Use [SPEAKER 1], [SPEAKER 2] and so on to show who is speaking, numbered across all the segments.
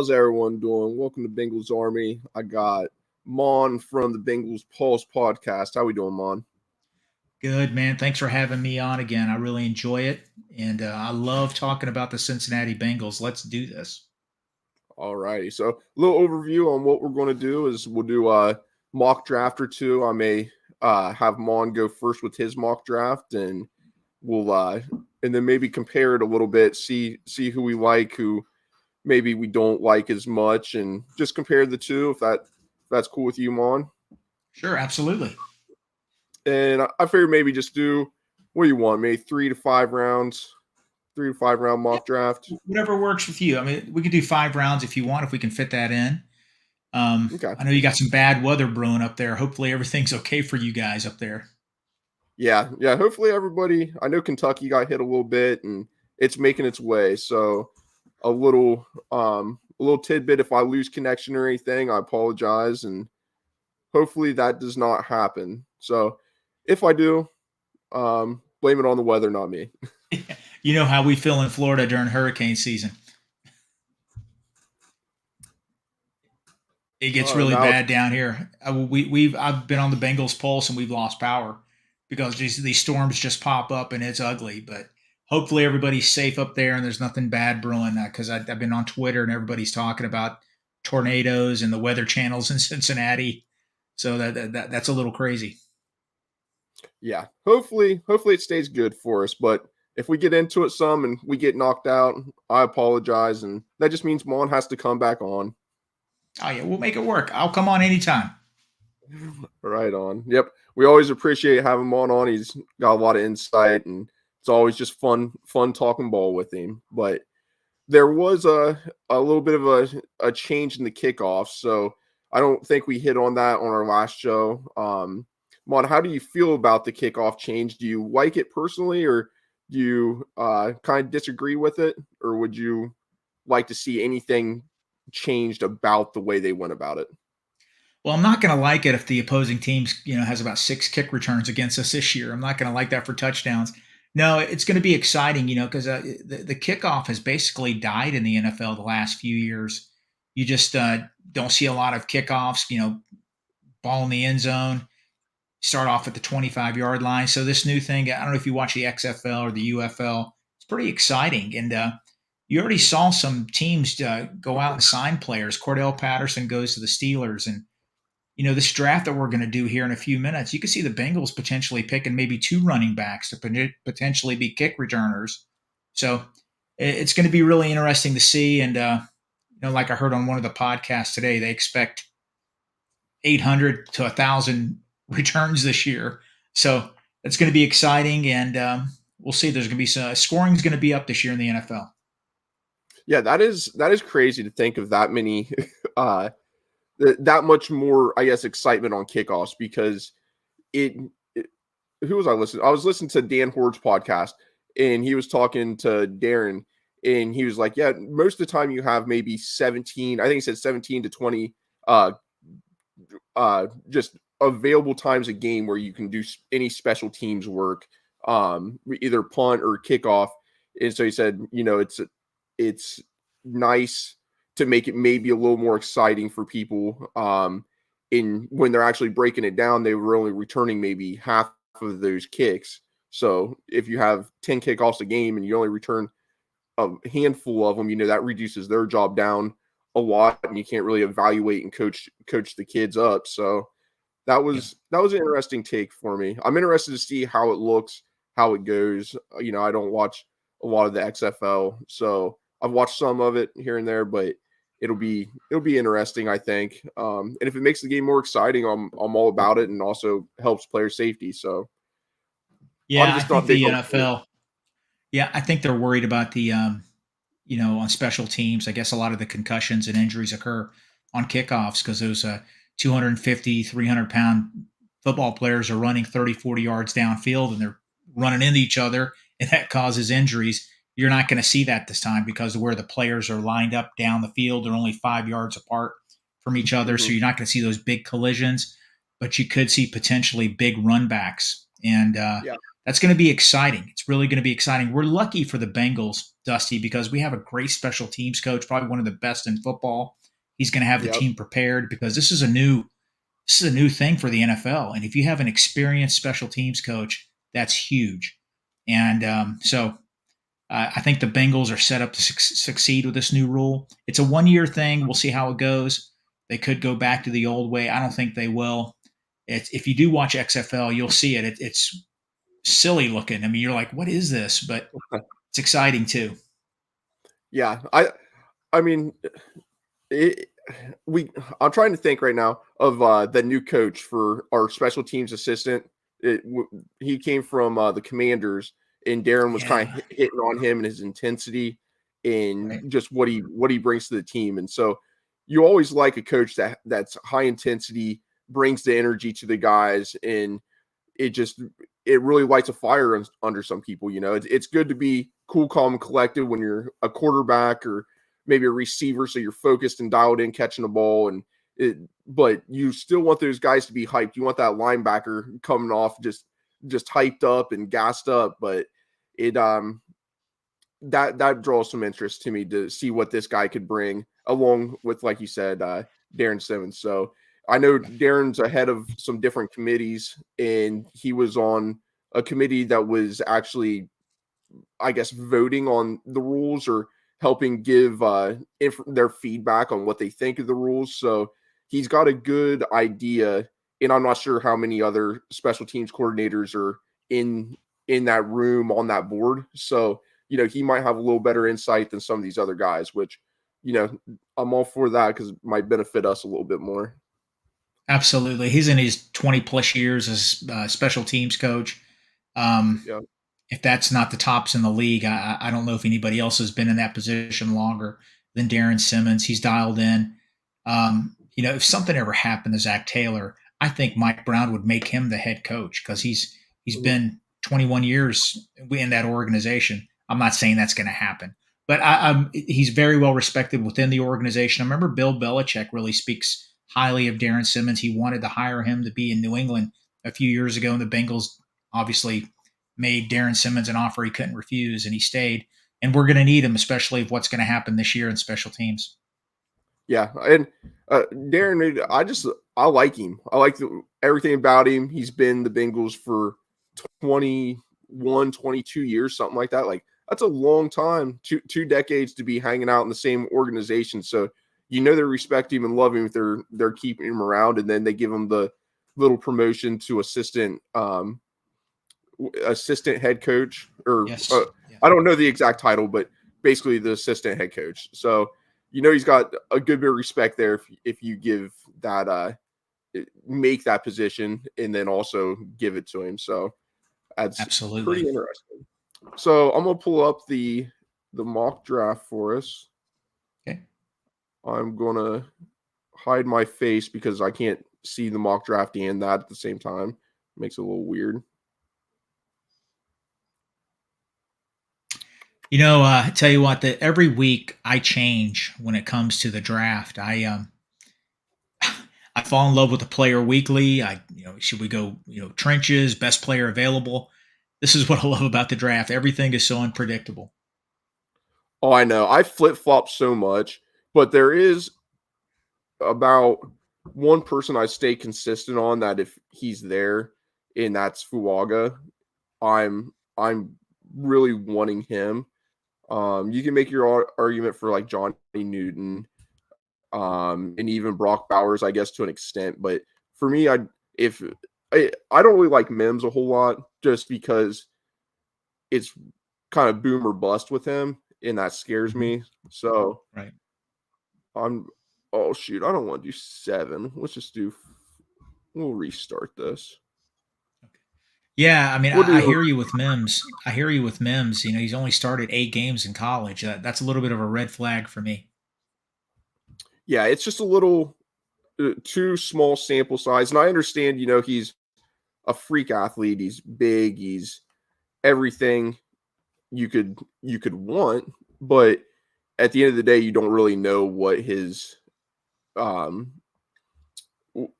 [SPEAKER 1] How's everyone doing? Welcome to Bengals Army. I got Maan from the Bengals Pulse podcast. How we doing, Maan?
[SPEAKER 2] Good, man. Thanks for having me on again. I really enjoy it. And I love talking about the Cincinnati Bengals. Let's do this.
[SPEAKER 1] All righty. So, a little overview on what we're going to do is we'll do a mock draft or two. I may have Maan go first with his mock draft, and we'll and then maybe compare it a little bit, see who we like, who maybe we don't like as much, and just compare the two if that's cool with you, Maan.
[SPEAKER 2] Sure, absolutely.
[SPEAKER 1] And I figured maybe just do what do you want? Maybe 3 to 5 rounds, 3 to 5 round
[SPEAKER 2] Yeah,
[SPEAKER 1] mock draft.
[SPEAKER 2] whatever works with you. I mean, we could do 5 rounds if you want, if we can fit that in.
[SPEAKER 1] Okay.
[SPEAKER 2] I know you got some bad weather brewing up there. Hopefully, everything's okay for you guys up there.
[SPEAKER 1] Yeah. Hopefully everybody. I know Kentucky got hit a little bit, and it's making its way. So a little tidbit. If I lose connection or anything, I apologize, and hopefully that does not happen. So if I do, blame it on the weather, not me.
[SPEAKER 2] You know how we feel in Florida during hurricane season. It gets really
[SPEAKER 1] Now it's
[SPEAKER 2] bad down here. I've been on the Bengals Pulse and we've lost power because these storms just pop up and it's ugly. But hopefully everybody's safe up there and there's nothing bad brewing. Because I've been on Twitter and everybody's talking about tornadoes and the weather channels in Cincinnati. So that's a little crazy.
[SPEAKER 1] yeah. Hopefully it stays good for us. But if we get into it some and we get knocked out, I apologize, and that just means Mon has to come back on.
[SPEAKER 2] Oh yeah, we'll make it work. I'll come on anytime.
[SPEAKER 1] Right on. Yep. We always appreciate having him on. He's got a lot of insight, and it's always just fun talking ball with him. But there was a little bit of a change in the kickoff, so I don't think we hit on that on our last show. Mon, how do you feel about the kickoff change? Do you like it personally, or do you kind of disagree with it, or would you like to see anything changed about the way they went about it?
[SPEAKER 2] Well, I'm not going to like it if the opposing teams, has about 6 kick returns against us this year. I'm not going to like that for touchdowns. No, it's going to be exciting, because the kickoff has basically died in the NFL the last few years. You just don't see a lot of kickoffs, ball in the end zone, start off at the 25-yard line. So this new thing, I don't know if you watch the XFL or the UFL, it's pretty exciting. And you already saw some teams go out and sign players. Cordell Patterson goes to the Steelers, and this draft that we're going to do here in a few minutes, you can see the Bengals potentially picking maybe 2 running backs to potentially be kick returners. So it's going to be really interesting to see. And, like I heard on one of the podcasts today, they expect 800 to 1,000 returns this year. So it's going to be exciting. And we'll see. There's going to be scoring is going to be up this year in the NFL.
[SPEAKER 1] Yeah, that is crazy to think of that many that much more, I guess, excitement on kickoffs because it who was I listening? I was listening to Dan Hord's podcast, and he was talking to Darren, and he was like, "Yeah, most of the time you have maybe 17. I think he said 17 to 20, just available times a game where you can do any special teams work, either punt or kickoff." And so he said, it's nice to make it maybe a little more exciting for people. In when they're actually breaking it down, they were only returning maybe half of those kicks. So if you have 10 kickoffs a game and you only return a handful of them, that reduces their job down a lot, and you can't really evaluate and coach the kids up. So
[SPEAKER 2] Yeah.
[SPEAKER 1] that was an interesting take for me. I'm interested to see how it looks, how it goes. I don't watch a lot of the XFL, so I've watched some of it here and there, but it'll be interesting, I think. And if it makes the game more exciting, I'm all about it, and also helps player safety. So I'm
[SPEAKER 2] Yeah, I
[SPEAKER 1] just
[SPEAKER 2] think
[SPEAKER 1] not big
[SPEAKER 2] the
[SPEAKER 1] on it.
[SPEAKER 2] NFL. Yeah, I think they're worried about the on special teams. I guess a lot of the concussions and injuries occur on kickoffs because those 250, 300-pound football players are running 30, 40 yards downfield and they're running into each other, and that causes injuries. You're not going to see that this time because of where the players are lined up down the field. They're only 5 yards apart from each other. So
[SPEAKER 1] Mhm.
[SPEAKER 2] you're not going to see those big collisions, but you could see potentially big run backs and
[SPEAKER 1] Yeah.
[SPEAKER 2] that's going to be exciting. It's really going to be exciting. We're lucky for the Bengals, Dusty, because we have a great special teams coach, probably one of the best in football. He's going to have the
[SPEAKER 1] Yep.
[SPEAKER 2] team prepared because this is a new thing for the NFL, and if you have an experienced special teams coach, that's huge. And so I think the Bengals are set up to succeed with this new rule. It's a 1 year thing. We'll see how it goes. They could go back to the old way. I don't think they will. If you do watch XFL, you'll see it. It's silly looking. I mean, you're like, what is this? But it's exciting too.
[SPEAKER 1] Yeah. I mean, it, we I'm trying to think right now of the new coach for our special teams assistant. He came from the Commanders, and Darren was kind
[SPEAKER 2] Yeah,
[SPEAKER 1] of hitting on him and his intensity and
[SPEAKER 2] right.
[SPEAKER 1] just what he brings to the team. And so you always like a coach that's high intensity, brings the energy to the guys, and it just it really lights a fire under some people. It's good to be cool, calm, and collected when you're a quarterback or maybe a receiver, so you're focused and dialed in catching the ball. But you still want those guys to be hyped. You want that linebacker coming off just hyped up and gassed up. But it that draws some interest to me to see what this guy could bring, along with, like you said, Darren Simmons. So I know Darren's ahead of some different committees, and he was on a committee that was actually, I guess, voting on the rules or helping give their feedback on what they think of the rules. So he's got a good idea, and I'm not sure how many other special teams coordinators are in that room on that board. So he might have a little better insight than some of these other guys, which I'm all for that because it might benefit us a little bit more.
[SPEAKER 2] Absolutely. He's in his 20 plus years as special teams coach. Um,
[SPEAKER 1] Yeah.
[SPEAKER 2] if that's not the tops in the league, I don't know if anybody else has been in that position longer than Darren Simmons. He's dialed in. If something ever happened to Zach Taylor, I think Mike Brown would make him the head coach because he's
[SPEAKER 1] Mhm.
[SPEAKER 2] been 21 years in that organization. I'm not saying that's going to happen, but he's very well respected within the organization. I remember Bill Belichick really speaks highly of Darren Simmons. He wanted to hire him to be in New England a few years ago, and the Bengals obviously made Darren Simmons an offer he couldn't refuse, and he stayed. And we're going to need him, especially if what's going to happen this year in special teams.
[SPEAKER 1] Yeah, and Darren, I like him. I like everything about him. He's been the Bengals for 21, 22 years, something like that. Like that's a long time, two decades to be hanging out in the same organization. So they respect him and love him if they're keeping him around, and then they give him the little promotion to assistant head coach, or
[SPEAKER 2] Yes. Yeah.
[SPEAKER 1] I don't know the exact title, but basically the assistant head coach. So he's got a good bit of respect there if you give that make that position and then also give it to him. So that's pretty
[SPEAKER 2] Absolutely.
[SPEAKER 1] interesting. So I'm gonna pull up the mock draft for us.
[SPEAKER 2] Okay.
[SPEAKER 1] I'm gonna hide my face because I can't see the mock draft and that at the same time. Makes it a little weird.
[SPEAKER 2] I tell you what, that every week I change when it comes to the draft. I fall in love with the player weekly. Should we go, trenches, best player available? This is what I love about the draft. Everything is so unpredictable.
[SPEAKER 1] Oh, I know. I flip flop so much, but there is about one person I stay consistent on that if he's there, and that's Fuaga. I'm really wanting him. You can make your argument for like Johnny Newton, and even Brock Bowers, I guess, to an extent. But for me, if I don't really like Mims a whole lot, just because it's kind of boom or bust with him, and that scares
[SPEAKER 2] Mhm.
[SPEAKER 1] me. So
[SPEAKER 2] Right.
[SPEAKER 1] I'm oh shoot, I don't want to do 7. Let's just do we'll restart this.
[SPEAKER 2] Yeah, I mean,
[SPEAKER 1] We'll
[SPEAKER 2] I
[SPEAKER 1] do
[SPEAKER 2] hear you with Mims. I hear you with Mims. He's only started 8 games in college. That's a little bit of a red flag for me.
[SPEAKER 1] yeah, it's just a little too small sample size. And I understand, he's a freak athlete. He's big. He's everything you could want, but at the end of the day, you don't really know what his um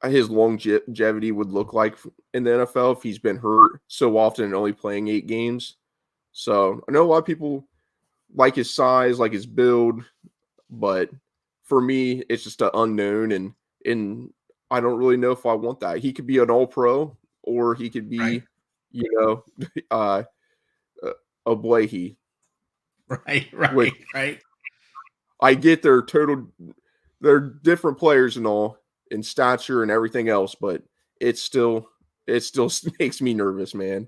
[SPEAKER 1] his longevity would look like in the NFL if he's been hurt so often and only playing 8 games. So I know a lot of people like his size, like his build, but for me, it's just an unknown, and I don't really know if I want that. He could be an All Pro, or he could
[SPEAKER 2] Right.
[SPEAKER 1] be, you know, uh, a Blahey,
[SPEAKER 2] Right.
[SPEAKER 1] which
[SPEAKER 2] Right. Right.
[SPEAKER 1] I get they're different players and all in stature and everything else, but it's still it still makes me nervous, man.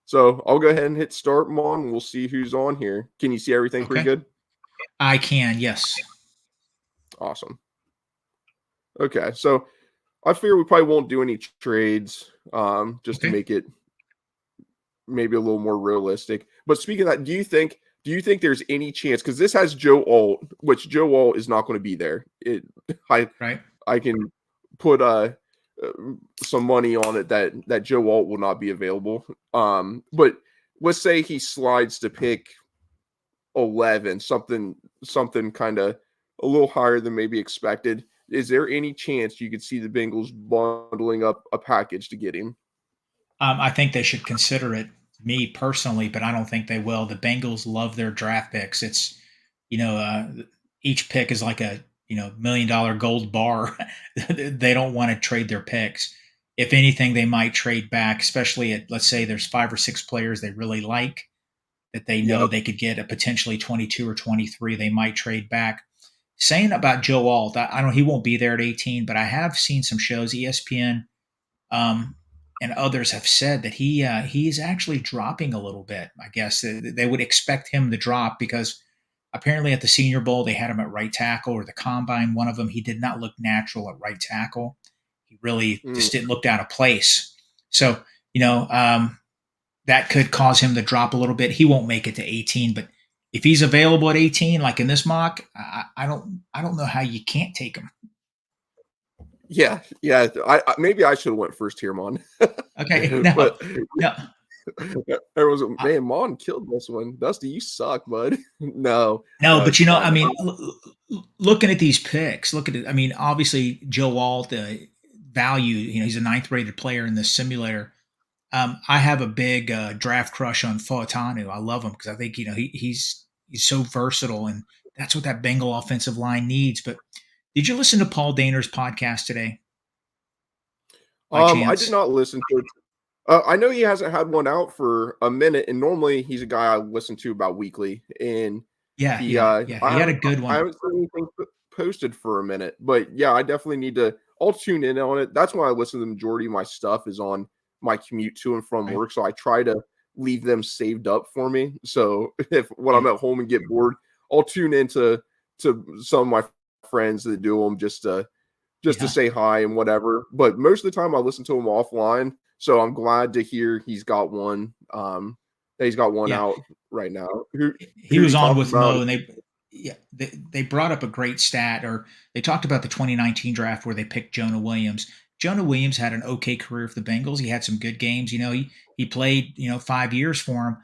[SPEAKER 1] So I'll go ahead and hit start, Mon. We'll see who's on here. Can you see everything pretty
[SPEAKER 2] Okay.
[SPEAKER 1] good?
[SPEAKER 2] I can. Yes.
[SPEAKER 1] Awesome. Okay, so I figure we probably won't do any trades, just to
[SPEAKER 2] Okay.
[SPEAKER 1] make it maybe a little more realistic. But speaking of that, do you think there's any chance because this has Joe Alt, which Joe Alt is not going to be there. I
[SPEAKER 2] Right.
[SPEAKER 1] I can put uh, some money on it that Joe Alt will not be available. But let's say he slides to pick 11, something kind of a little higher than maybe expected. Is there any chance you could see the Bengals bundling up a package to get him?
[SPEAKER 2] I think they should consider it, me personally, but I don't think they will. The Bengals love their draft picks. It's, you know, each pick is like a, $1 million gold bar. They don't want to trade their picks. If anything, they might trade back, especially at, let's say there's 5 or 6 players they really like that they know
[SPEAKER 1] Yep.
[SPEAKER 2] they could get a potentially 22 or 23. They might trade back. Saying about Joe Alt, I don't, he won't be there at 18, but I have seen some shows, ESPN, um, and others have said that he's actually dropping a little bit. I guess they would expect him to drop because apparently at the Senior Bowl they had him at right tackle, or the combine, one of them, he did not look natural at right tackle. He really
[SPEAKER 1] Mm.
[SPEAKER 2] just didn't look out of place. So you know that could cause him to drop a little bit. He won't make it to 18, but if he's available at 18, like in this mock, I don't know how you can't take him.
[SPEAKER 1] Yeah, yeah. I maybe I should have went first here, Mon.
[SPEAKER 2] Okay, no,
[SPEAKER 1] But
[SPEAKER 2] no,
[SPEAKER 1] everyone's like, man, Mon killed this one. Dusty, you suck, bud. No,
[SPEAKER 2] No,
[SPEAKER 1] no,
[SPEAKER 2] but
[SPEAKER 1] it's
[SPEAKER 2] I
[SPEAKER 1] fine.
[SPEAKER 2] mean, looking at these picks, look at it. I mean, obviously, Joe Walt, value, he's a ninth rated player in this simulator. I have a big draft crush on Fautanu. I love him because I think, he's so versatile, and that's what that Bengal offensive line needs. But did you listen to Paul Dehner's podcast today by
[SPEAKER 1] I did
[SPEAKER 2] chance?
[SPEAKER 1] not listen to it. I know he hasn't had one out for a minute, and normally he's a guy I listen to about weekly. And
[SPEAKER 2] Yeah,
[SPEAKER 1] he,
[SPEAKER 2] yeah, yeah. He had a good
[SPEAKER 1] I
[SPEAKER 2] one.
[SPEAKER 1] haven't seen anything posted for a minute, but yeah, I definitely need to. I'll tune in on it. That's why I listen to the majority of my stuff is on my commute to and from
[SPEAKER 2] Right?
[SPEAKER 1] work. So I try to leave them saved up for me. So if when
[SPEAKER 2] Yeah,
[SPEAKER 1] I'm at home and get bored, I'll tune into to some of my friends that do them just to
[SPEAKER 2] yeah,
[SPEAKER 1] say hi and whatever. But most of the time I listen to him offline. So I'm glad to hear he's got one. That he's got one
[SPEAKER 2] yeah.
[SPEAKER 1] out right now.
[SPEAKER 2] He
[SPEAKER 1] Who are
[SPEAKER 2] was
[SPEAKER 1] you
[SPEAKER 2] on
[SPEAKER 1] talking
[SPEAKER 2] with
[SPEAKER 1] about?
[SPEAKER 2] Mo, and they brought up a great stat, or they talked about the 2019 draft where they picked Jonah Williams. Jonah Williams had an okay career for the Bengals. He had some good games. He played 5 years for him,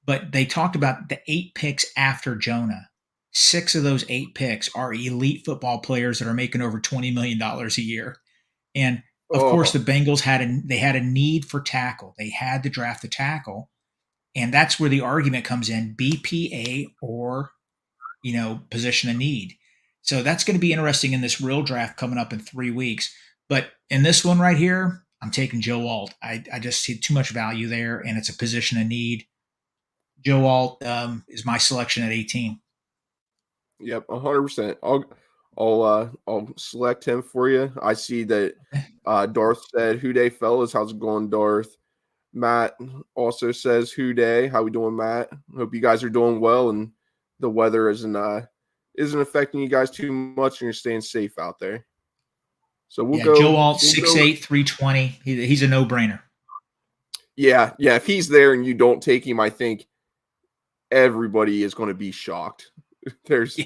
[SPEAKER 2] but they talked about the 8 picks after Jonah. 6 of those 8 picks are elite football players that are making over $20 million a year. And of course,
[SPEAKER 1] Oh,
[SPEAKER 2] the Bengals had a need for tackle. They had to draft a tackle, and that's where the argument comes in: BPA or position of need. So that's going to be interesting in this real draft coming up in 3 weeks. But in this one right here, I'm taking Joe Alt. I just see too much value there, and it's a position of need. Joe Alt is my selection at 18.
[SPEAKER 1] yep, 100%. I'll select him for you. I see that Darth said, "Who day, fellas? How's it going, Darth?" Matt also says, "Who day? How we doing, Matt? Hope you guys are doing well and the weather isn't affecting you guys too much and you're staying safe out there." So
[SPEAKER 2] Yeah, Joe Alt,
[SPEAKER 1] we'll
[SPEAKER 2] six
[SPEAKER 1] go.
[SPEAKER 2] eight, 320. He's a no brainer.
[SPEAKER 1] Yeah, yeah. If he's there and you don't take him, I think everybody is going to be shocked. There's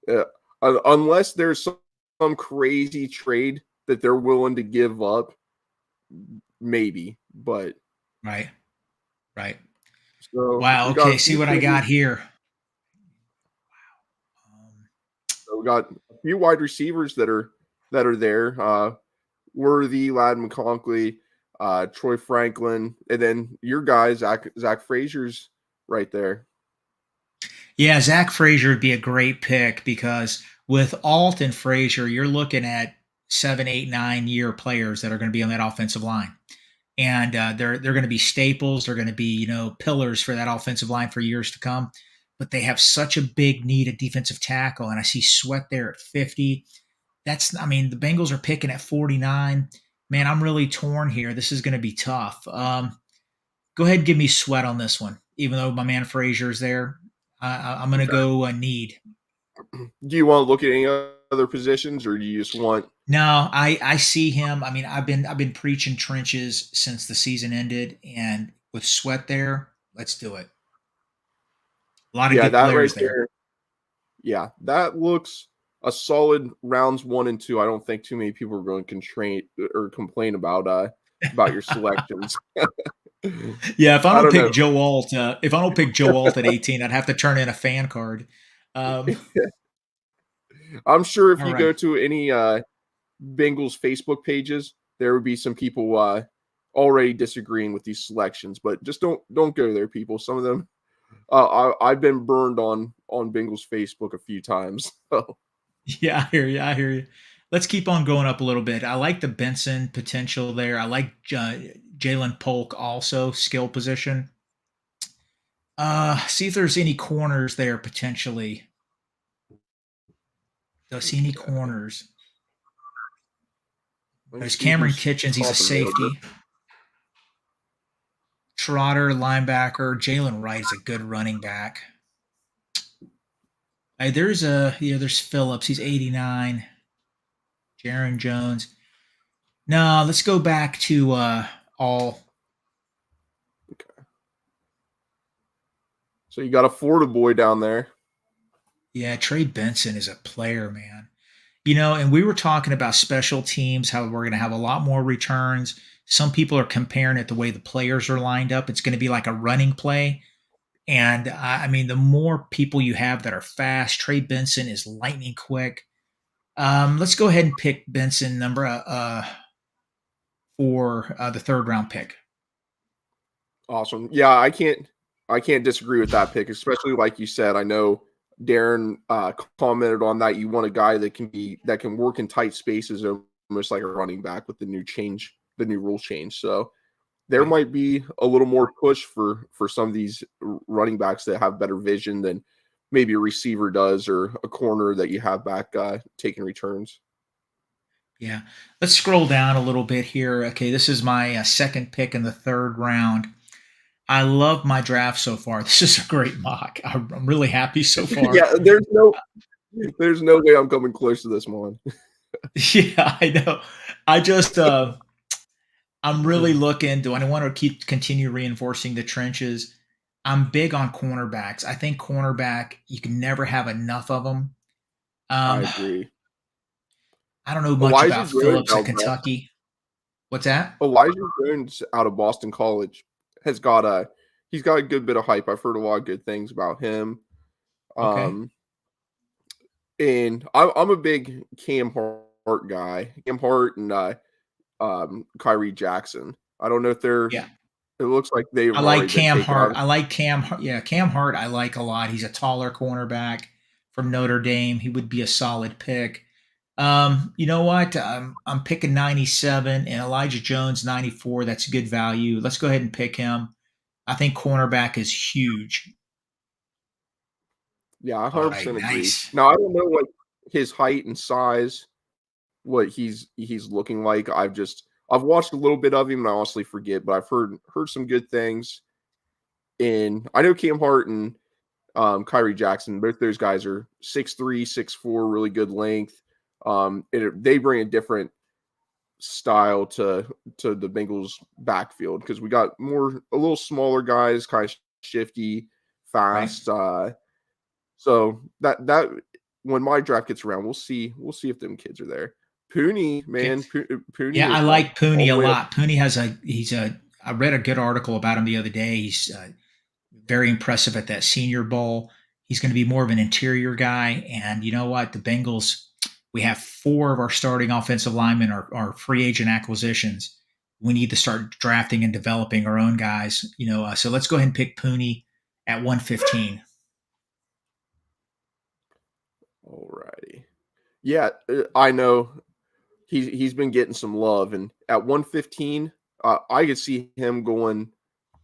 [SPEAKER 2] Yeah,
[SPEAKER 1] uh, unless there's some crazy trade that they're willing to give up, maybe. But
[SPEAKER 2] right, right.
[SPEAKER 1] so
[SPEAKER 2] Wow.
[SPEAKER 1] we got
[SPEAKER 2] Okay,
[SPEAKER 1] a
[SPEAKER 2] see
[SPEAKER 1] few
[SPEAKER 2] what I
[SPEAKER 1] things.
[SPEAKER 2] got here. Um,
[SPEAKER 1] So we got a few wide receivers that are that are there. Worthy, Ladd McConkey, Troy Franklin, and then your guy Zach Frazier's right there.
[SPEAKER 2] Yeah, Zach Frazier would be a great pick because with Alt and Frazier, you're looking at 7, 8, 9 year players that are going to be on that offensive line, and they're going to be staples. They're going to be pillars for that offensive line for years to come. But they have such a big need at defensive tackle, and I see Sweat there at 50. I mean, the Bengals are picking at 49. Man, I'm really torn here. This is going to be tough. Go ahead and give me Sweat on this one, even though my man Frazier's there. I'm going to
[SPEAKER 1] Okay.
[SPEAKER 2] go need.
[SPEAKER 1] Do you want to look at any other positions, or do you just want?
[SPEAKER 2] No, I see him. I mean, I've been preaching trenches since the season ended, and with Sweat there, let's do it. A lot of
[SPEAKER 1] Yeah,
[SPEAKER 2] good
[SPEAKER 1] that right
[SPEAKER 2] players there.
[SPEAKER 1] there. Yeah, that looks a solid rounds 1 and 2. I don't think too many people are going to constrain or complain about your selections.
[SPEAKER 2] Yeah, if I
[SPEAKER 1] I
[SPEAKER 2] don't
[SPEAKER 1] don't
[SPEAKER 2] pick
[SPEAKER 1] know.
[SPEAKER 2] Joe Alt, if I don't pick Joe Alt at 18, I'd have to turn in a fan card. Um,
[SPEAKER 1] I'm sure if
[SPEAKER 2] all
[SPEAKER 1] you
[SPEAKER 2] right.
[SPEAKER 1] go to any Bengals Facebook pages, there would be some people already disagreeing with these selections, but just don't go there, people. Some of them, I've been burned on Bengals Facebook a few times. So,
[SPEAKER 2] Yeah, I hear you. I hear you. Let's keep on going up a little bit. I like the Benson potential there. I like Jalen Polk also skill position. See if there's any corners there potentially. Do I see any
[SPEAKER 1] okay,
[SPEAKER 2] corners?
[SPEAKER 1] let me
[SPEAKER 2] There's
[SPEAKER 1] see
[SPEAKER 2] Cameron
[SPEAKER 1] who's
[SPEAKER 2] Kitchens. He's a
[SPEAKER 1] top available.
[SPEAKER 2] safety. Trotter, linebacker. Jalen Wright is a good running back. There's Phillips. He's 89. Jaron Jones. No, let's go back to all.
[SPEAKER 1] So you got a Florida boy down there.
[SPEAKER 2] Yeah, Trey Benson is a player, man. And we were talking about special teams, how we're going to have a lot more returns. Some people are comparing it the way the players are lined up. It's going to be like a running play. And I mean, the more people you have that are fast, Trey Benson is lightning quick. Let's go ahead and pick Benson number for the third round pick.
[SPEAKER 1] Awesome. Yeah, I can't disagree with that pick, especially like you said. I know Darren commented on that. You want a guy that can work in tight spaces, almost like a running back with the new rule change. So there
[SPEAKER 2] Right.
[SPEAKER 1] might be a little more push for some of these running backs that have better vision than maybe a receiver does or a corner that you have back taking returns.
[SPEAKER 2] Yeah. Let's scroll down a little bit here. Okay, this is my second pick in the third round. I love my draft so far. This is a great mock. I'm really happy so far.
[SPEAKER 1] Yeah, there's no way I'm coming close to this one.
[SPEAKER 2] Yeah, I know. I just I'm really looking. Do I want to continue reinforcing the trenches? I'm big on cornerbacks. I think cornerback you can never have enough of them.
[SPEAKER 1] I
[SPEAKER 2] Um,
[SPEAKER 1] agree.
[SPEAKER 2] I don't know much
[SPEAKER 1] Elijah
[SPEAKER 2] about
[SPEAKER 1] Jones
[SPEAKER 2] Phillips at
[SPEAKER 1] out Boston.
[SPEAKER 2] Kentucky. What's that?
[SPEAKER 1] Elijah Jones out of Boston College has got a he's got a good bit of hype. I've heard a lot of good things about him.
[SPEAKER 2] Okay.
[SPEAKER 1] Um, and I'm a big Cam Hart guy. Cam Hart and Kyrie Jackson. I don't know if they're.
[SPEAKER 2] Yeah.
[SPEAKER 1] It looks like they've
[SPEAKER 2] I like
[SPEAKER 1] already been
[SPEAKER 2] Cam
[SPEAKER 1] taken.
[SPEAKER 2] Hart. I like Cam. Yeah, Cam Hart. I like a lot. He's a taller cornerback from Notre Dame. He would be a solid pick. You know what? I'm picking 97 and Elijah Jones 94. That's good value. Let's go ahead and pick him. I think cornerback is huge.
[SPEAKER 1] Yeah, I
[SPEAKER 2] All right,
[SPEAKER 1] 100% agree.
[SPEAKER 2] nice.
[SPEAKER 1] Now I don't know what his height and size, what he's looking like. I've watched a little bit of him and I honestly forget, but I've heard some good things. And I know Cam Hart and Kyrie Jackson, both those guys are 6'3", 6'4", really good length. They bring a different style to the Bengals backfield because we got a little smaller guys, kind of shifty,
[SPEAKER 2] Right.
[SPEAKER 1] fast. So that when my draft gets around, we'll see if them kids are there. Pooney,
[SPEAKER 2] Okay.
[SPEAKER 1] man, Pooney
[SPEAKER 2] Yeah, I
[SPEAKER 1] is
[SPEAKER 2] like
[SPEAKER 1] all
[SPEAKER 2] Pooney
[SPEAKER 1] the
[SPEAKER 2] a
[SPEAKER 1] way up.
[SPEAKER 2] lot. Pooney he's a. I read a good article about him the other day. He's very impressive at that Senior Bowl. He's going to be more of an interior guy, and you know what? The Bengals We have four of our starting offensive linemen are free agent acquisitions. We need to start drafting and developing our own guys. So let's go ahead and pick Pooney at 115.
[SPEAKER 1] All righty. Yeah, I know he's been getting some love, and at 115, I could see him going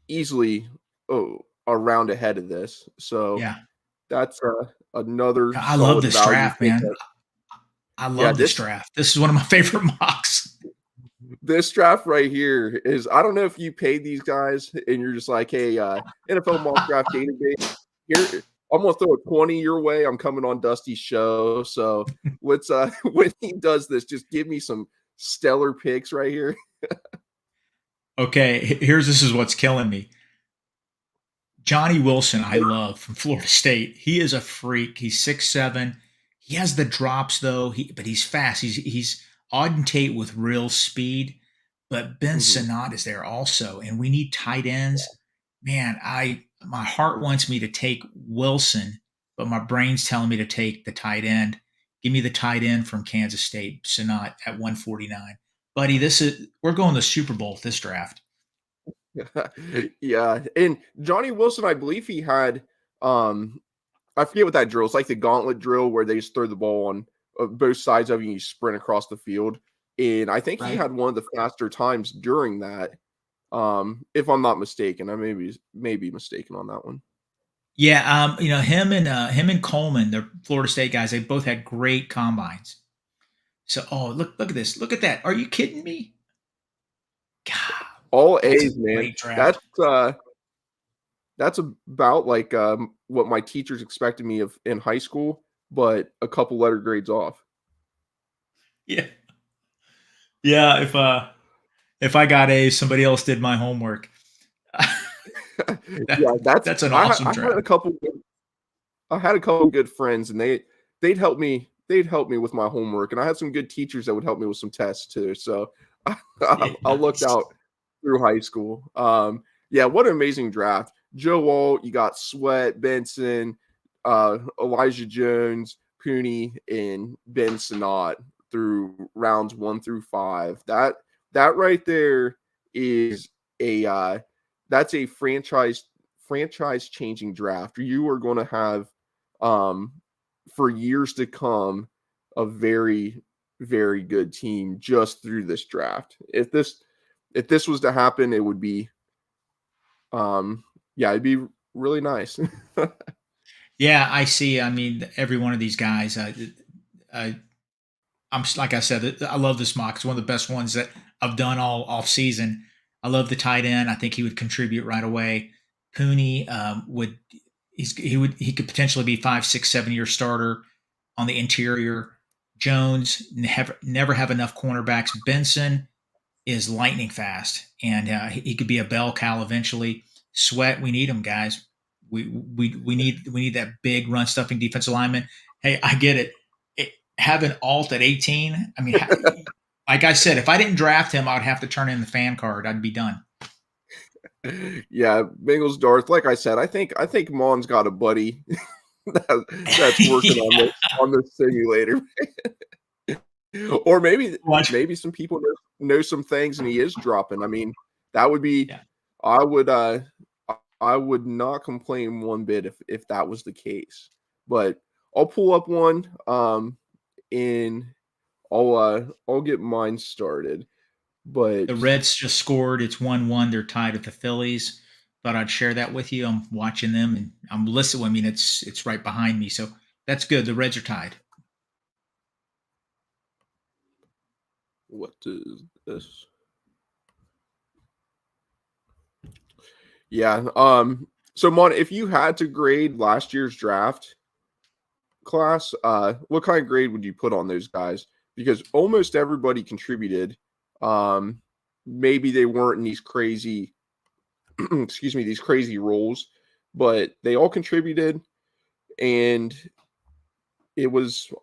[SPEAKER 1] easily a round ahead of this. So
[SPEAKER 2] Yeah,
[SPEAKER 1] that's another
[SPEAKER 2] I love
[SPEAKER 1] solid
[SPEAKER 2] this
[SPEAKER 1] value
[SPEAKER 2] draft,
[SPEAKER 1] pick.
[SPEAKER 2] man. I
[SPEAKER 1] Yeah,
[SPEAKER 2] love this
[SPEAKER 1] this
[SPEAKER 2] draft. This is one of my favorite mocks.
[SPEAKER 1] this draft right here is, I don't know if you paid these guys and you're just like, hey, NFL mock draft database, here I'm gonna throw a 20 your way. I'm coming on Dusty's show. So let's when he does this, just give me some stellar picks right here.
[SPEAKER 2] Okay, this is what's killing me. Johnny Wilson, I love from Florida State. He is a freak. He's 6'7". He has the drops though. But he's fast. He's Auden Tate with real speed. But Ben
[SPEAKER 1] Mhm.
[SPEAKER 2] Sinnott is there also, and we need tight ends. Man, I my heart wants me to take Wilson, but my brain's telling me to take the tight end. Give me the tight end from Kansas State, Sinnott at 149. Buddy, we're going to Super Bowl with this draft.
[SPEAKER 1] Yeah, and Johnny Wilson, I believe he had, I forget what that drill. It's like the gauntlet drill where they just throw the ball on both sides of you and you sprint across the field. And I think he
[SPEAKER 2] Right.
[SPEAKER 1] had one of the faster times during that. If I'm not mistaken, I may be mistaken on that one.
[SPEAKER 2] Yeah, him and Coleman, the Florida State guys, they both had great combines. So, oh, look at this. Look at that. Are you kidding me? God,
[SPEAKER 1] All
[SPEAKER 2] that's a
[SPEAKER 1] A's, man.
[SPEAKER 2] great draft.
[SPEAKER 1] That's about like what my teachers expected me of in high school, but a couple letter grades off.
[SPEAKER 2] Yeah. Yeah, if I got A's, somebody else did my homework.
[SPEAKER 1] Yeah,
[SPEAKER 2] That's an awesome
[SPEAKER 1] I had
[SPEAKER 2] draft.
[SPEAKER 1] a couple I had a couple good friends, and they'd help me with my homework, and I had some good teachers that would help me with some tests too. So
[SPEAKER 2] Yeah,
[SPEAKER 1] I looked
[SPEAKER 2] nice.
[SPEAKER 1] out through high school. Yeah, what an amazing draft. Joe Walt, you got Sweat, Benson, Elijah Jones, Cooney, and Ben Sinnott through rounds 1 through 5. That right there is a that's a franchise changing draft. You are going to have, um, for years to come, a very, very good team just through this draft. If this was to happen, it would be, yeah, it'd be really nice.
[SPEAKER 2] Yeah, I see. I mean, every one of these guys. I, like I said, I love this mock. It's one of the best ones that I've done all off season. I love the tight end. I think he would contribute right away. Cooney he could potentially be 5, 6, 7 year starter on the interior. Jones never have enough cornerbacks. Benson is lightning fast, and he could be a bell cow eventually. Sweat, we need him, guys. We need that big run stuffing defensive lineman. Hey, I get it. Having Alt at 18. I mean, like I said, if I didn't draft him, I would have to turn in the fan card. I'd be done.
[SPEAKER 1] Yeah, Bengals Darth. Like I said, I think Mon's got a buddy that's working
[SPEAKER 2] Yeah.
[SPEAKER 1] on this simulator. Or
[SPEAKER 2] Watch.
[SPEAKER 1] maybe some people know some things and he is dropping. I mean, that would be,
[SPEAKER 2] Yeah.
[SPEAKER 1] I would I would not complain one bit if that was the case. But I'll pull up one and I'll get mine started.
[SPEAKER 2] The
[SPEAKER 1] But
[SPEAKER 2] Reds just scored. It's 1-1. They're tied with the Phillies. Thought I'd share that with you. I'm watching them and I'm listening. I mean, it's right behind me, so that's good. The Reds are tied.
[SPEAKER 1] what is this? Yeah. So Mon, if you had to grade last year's draft class, what kind of grade would you put on those guys? Because almost everybody contributed. Um, maybe they weren't in these crazy, excuse me, these crazy roles, but they all contributed, and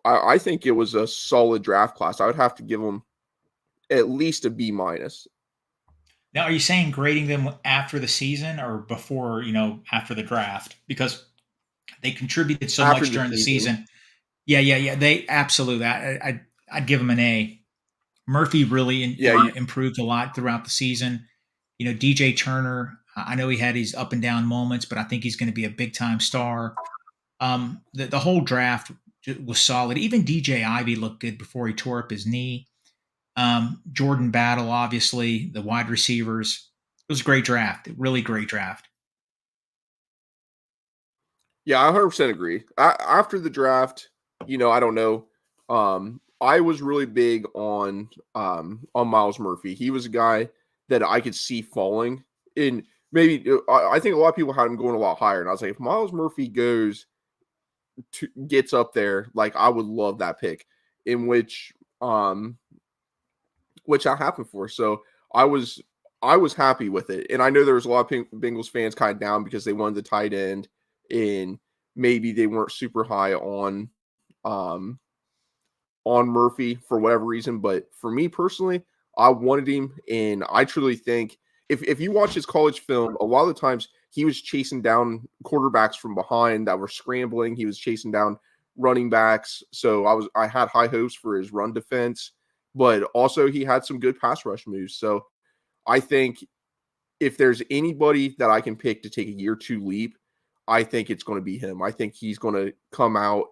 [SPEAKER 1] I think it was a solid draft class. I would have to give them at least a B minus
[SPEAKER 2] Now, are you saying grading them after the season or before, after the draft? Because they contributed so
[SPEAKER 1] after
[SPEAKER 2] much
[SPEAKER 1] the
[SPEAKER 2] during the
[SPEAKER 1] season.
[SPEAKER 2] season. Yeah. They absolutely. I'd give him an A. Murphy really
[SPEAKER 1] Yeah,
[SPEAKER 2] improved a lot throughout the season. DJ Turner, I know he had his up and down moments, but I think he's going to be a big time star. The whole draft was solid. Even DJ Ivy looked good before he tore up his knee. Jordan Battle, obviously, the wide receivers. It was a great draft, really great draft.
[SPEAKER 1] yeah, I 100% agree. After the draft, I don't know. I was really big on Miles Murphy. He was a guy that I could see falling in. Maybe I think a lot of people had him going a lot higher, and I was like, if Miles Murphy gets up there, like I would love that pick. In um which I happened for. So I was I was happy with it, and I know there was a lot of Bengals fans kind of down because they wanted the tight end, and maybe they weren't super high um on Murphy for whatever reason. But for me personally, I wanted him, and I truly think if you watch his college film, a lot of the times he was chasing down quarterbacks from behind that were scrambling. He was chasing down running backs. So I had high hopes for his run defense, but also he had some good pass rush moves. So I think if there's anybody that I can pick to take a year two leap, I think it's going to be him. I think he's going to come out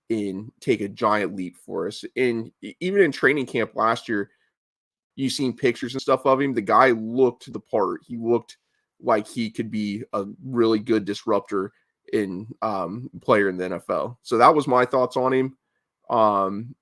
[SPEAKER 1] and take a giant leap for us. And even in training camp last year, you seen pictures and stuff of him. The guy looked the part. He looked like he could be a really good disruptor in player in the NFL. So that was my thoughts on him. Um,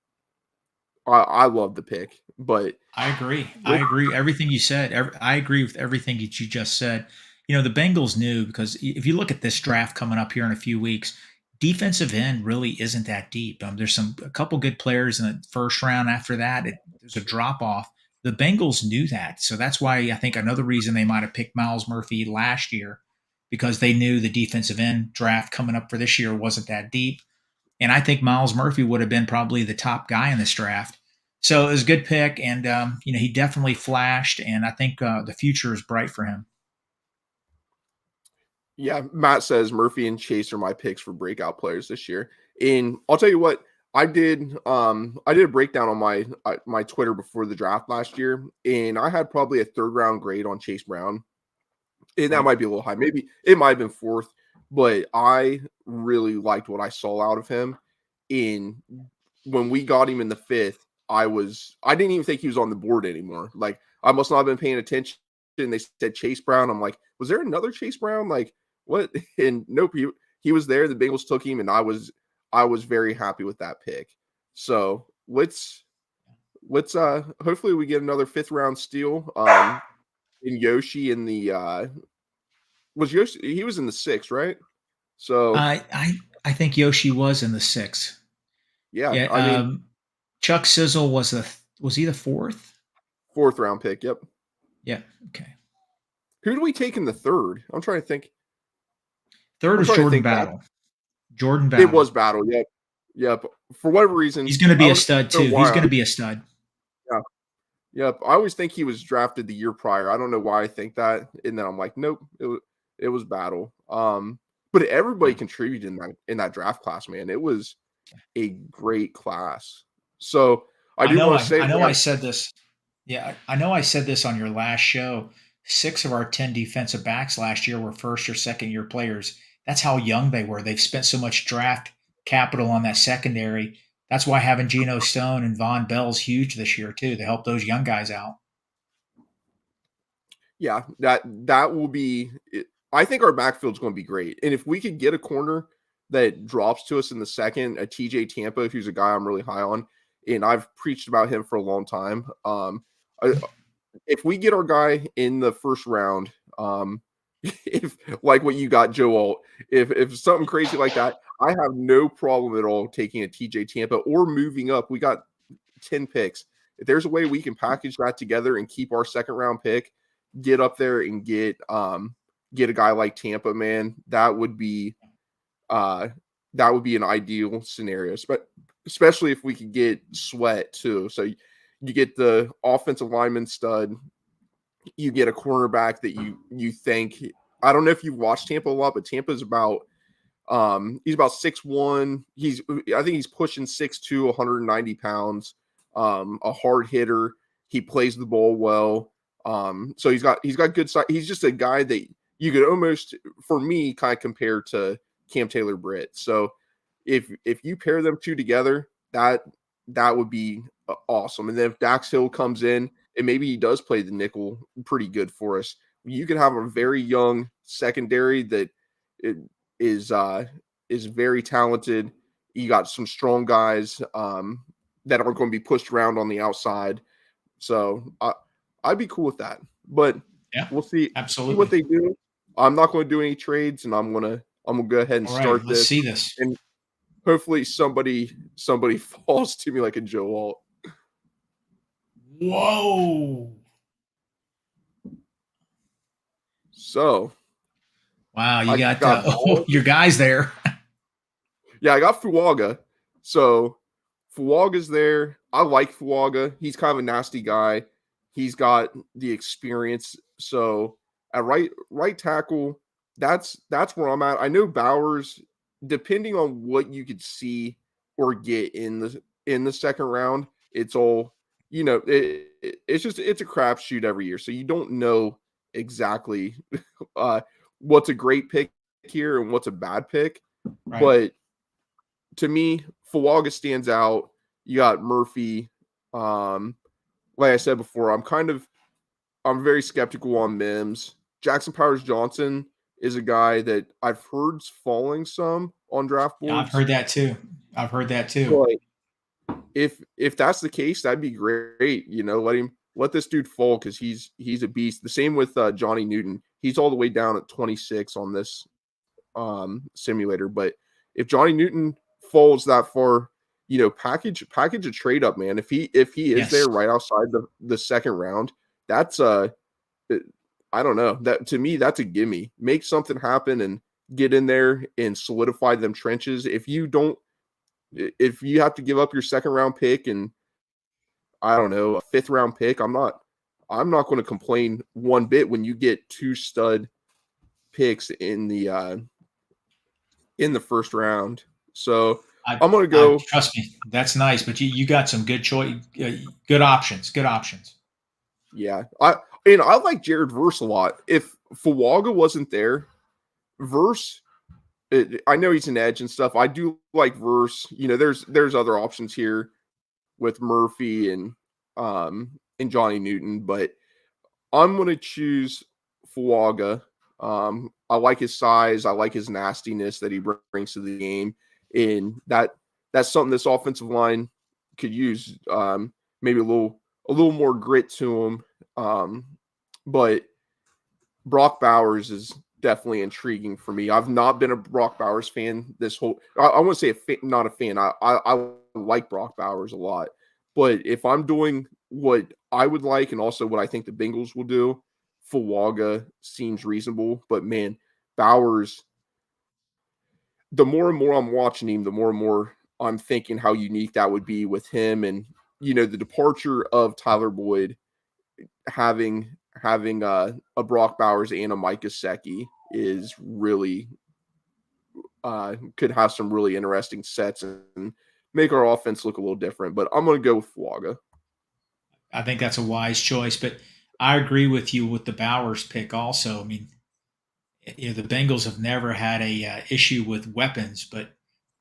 [SPEAKER 1] I love the pick, but
[SPEAKER 2] I agree. I
[SPEAKER 1] let
[SPEAKER 2] agree. Everything you said. I agree with everything that you just said. The Bengals knew because if you look at this draft coming up here in a few weeks, defensive end really isn't that deep. There's a couple good players in the first round. After that, there's a drop off. The Bengals knew that, so that's why I think another reason they might have picked Miles Murphy last year because they knew the defensive end draft coming up for this year wasn't that deep. And I think Miles Murphy would have been probably the top guy in this draft. So it was a good pick, and he definitely flashed, and I think the future is bright for him.
[SPEAKER 1] Yeah, Matt says Murphy and Chase are my picks for breakout players this year. And I'll tell you what, I did a breakdown on my Twitter before the draft last year, and I had probably a third round grade on Chase Brown. And that
[SPEAKER 2] Right.
[SPEAKER 1] might be a little high. Maybe it might have been fourth, but I really liked what I saw out of him. In when we got him in the fifth, I didn't even think he was on the board anymore. Like I must not have been paying attention. They said Chase Brown. I'm like, was there another Chase Brown? Like what? And nope, he was there. The Bengals took him, and I was very happy with that pick. So let's hopefully we get another fifth round steal. In Yoshi in the was Yoshi, he was in the sixth, right? So
[SPEAKER 2] I think Yoshi was in the sixth.
[SPEAKER 1] yeah,
[SPEAKER 2] Yeah.
[SPEAKER 1] I mean
[SPEAKER 2] Chuck Sizzle was he the fourth?
[SPEAKER 1] fourth round pick. Yep.
[SPEAKER 2] Yeah. Okay.
[SPEAKER 1] Who do we take in the third? I'm trying to think.
[SPEAKER 2] Third
[SPEAKER 1] I'm
[SPEAKER 2] is
[SPEAKER 1] trying to
[SPEAKER 2] Jordan
[SPEAKER 1] think back.
[SPEAKER 2] Battle. Jordan
[SPEAKER 1] It
[SPEAKER 2] Battle.
[SPEAKER 1] was Battle. Yep. Yep. For whatever reason,
[SPEAKER 2] He's going to
[SPEAKER 1] I
[SPEAKER 2] be a
[SPEAKER 1] don't
[SPEAKER 2] stud
[SPEAKER 1] know
[SPEAKER 2] too. He's
[SPEAKER 1] why.
[SPEAKER 2] going to be a stud.
[SPEAKER 1] Yeah. Yep. I always think he was drafted the year prior. I don't know why I think that, and then I'm like, nope. It was Battle. But everybody
[SPEAKER 2] Yeah.
[SPEAKER 1] contributed in that draft class, man. It was a great class. So I do want to say,
[SPEAKER 2] I know I
[SPEAKER 1] man,
[SPEAKER 2] said this. Yeah, I know I said this on your last show. 6 of our 10 defensive backs last year were first or second year players. That's how young they were. They've spent so much draft capital on that secondary. That's why having Geno Stone and Von Bell's huge this year too, to help those young guys out.
[SPEAKER 1] yeah, that will be. I think our backfield's going to be great, and if we could get a corner that drops to us in the second, a TJ Tampa, who's a guy I'm really high on, and I've preached about him for a long time. If we get our guy in the first round, if like what you got, Joe Alt, if something crazy like that, I have no problem at all taking a TJ Tampa or moving up. We got 10 picks. If there's a way we can package that together and keep our second round pick, get up there and get a guy like Tampa, man, uh that would be an ideal scenario. But especially if we could get Sweat too. So you get the offensive lineman stud, you get a cornerback that you think I don't know if you've watched Tampa a lot, but Tampa's about He's about 6'1". I think he's pushing 6'2", 190 pounds. A hard hitter. He plays the ball well. So he's got good size. He's just a guy that you could almost, for me, kind of compare to Cam Taylor-Britt. So if you pair them two together, that would be awesome. And then if Dax Hill comes in and maybe he does play the nickel pretty good for us, you could have a very young secondary that it is very talented. You got some strong guys that aren't going to be pushed around on the outside. So I'd be cool with that. But
[SPEAKER 2] Yeah,
[SPEAKER 1] we'll see what
[SPEAKER 2] absolutely.
[SPEAKER 1] they do. I'm not going to do any trades, and I'm gonna go ahead and
[SPEAKER 2] All right,
[SPEAKER 1] start
[SPEAKER 2] let's
[SPEAKER 1] this.
[SPEAKER 2] see this.
[SPEAKER 1] And hopefully somebody falls to me like a Joe Alt.
[SPEAKER 2] Whoa.
[SPEAKER 1] So
[SPEAKER 2] Wow, you
[SPEAKER 1] I
[SPEAKER 2] got
[SPEAKER 1] got
[SPEAKER 2] your guys there.
[SPEAKER 1] yeah, I got Fuaga. So Fuaga's there. I like Fuaga. He's kind of a nasty guy. He's got the experience. So at right tackle, that's where I'm at. I know Bowers, depending on what you could see or get in the second round, it's all it's a crapshoot every year. So you don't know exactly uh, what's a great pick here and what's a bad pick.
[SPEAKER 2] Right.
[SPEAKER 1] But to me, Fuaga stands out. You got Murphy. Like I said before, I'm very skeptical on Mims. Jackson Powers Johnson is a guy that I've heard's falling some on draft
[SPEAKER 2] Yeah, I've
[SPEAKER 1] boards.
[SPEAKER 2] heard that too. I've heard that too.
[SPEAKER 1] But if that's the case, that'd be great. Let this dude fall because he's a beast. The same with Johnny Newton. He's all the way down at 26 on this simulator. But if Johnny Newton falls that far, package a trade up, man. If he is
[SPEAKER 2] Yes.
[SPEAKER 1] there right outside the second round, that's I don't know. That to me, that's a gimme. Make something happen and get in there and solidify them trenches. If you have to give up your second round pick and I don't know, a fifth round pick, I'm not going to complain one bit when you get two stud picks in the first round. So I'm gonna
[SPEAKER 2] I
[SPEAKER 1] go.
[SPEAKER 2] trust me. That's nice, but you got some good choice, good options. Good options.
[SPEAKER 1] Yeah, I like Jared Verse a lot. If Fuaga wasn't there, Verse, I know he's an edge and stuff. I do like Verse. There's other options here with Murphy and Johnny Newton, but I'm gonna choose Fuaga. I like his size. I like his nastiness that he brings to the game, and that's something this offensive line could use. Maybe a little more grit to him. But Brock Bowers is definitely intriguing for me. I've not been a Brock Bowers fan this whole. I want to say not a fan. I like Brock Bowers a lot, but if I'm doing what I would like and also what I think the Bengals will do, Fuaga seems reasonable. But man, Bowers, the more and more I'm watching him, the more and more I'm thinking how unique that would be with him, and the departure of Tyler Boyd having a Brock Bowers and a Mike Gesicki is really could have some really interesting sets and make our offense look a little different. But I'm going to go with Fuaga.
[SPEAKER 2] I think that's a wise choice, but I agree with you with the Bowers pick also. I mean, the Bengals have never had a issue with weapons, but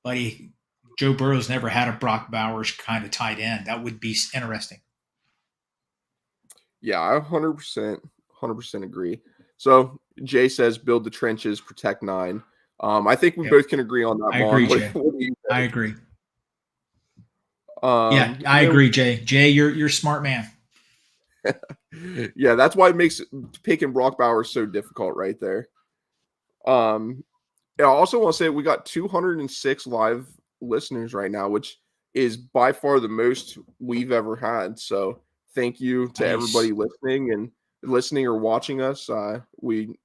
[SPEAKER 2] buddy, Joe Burrow's never had a Brock Bowers kind of tight end. That would be interesting.
[SPEAKER 1] Yeah, I 100% agree. So Jay says build the trenches, protect 9. I think we
[SPEAKER 2] Yep.
[SPEAKER 1] both can agree on that,
[SPEAKER 2] I
[SPEAKER 1] Mon.
[SPEAKER 2] agree,
[SPEAKER 1] What,
[SPEAKER 2] Jay.
[SPEAKER 1] what do you
[SPEAKER 2] I
[SPEAKER 1] think?
[SPEAKER 2] agree. Yeah, I
[SPEAKER 1] You
[SPEAKER 2] agree, Jay. Jay, you're a smart man.
[SPEAKER 1] yeah, that's why it makes picking Brock Bowers so difficult right there. Um, I also want to say we got 206 live listeners right now, which is by far the most we've ever had. So thank you to
[SPEAKER 2] Nice.
[SPEAKER 1] everybody listening or watching us. We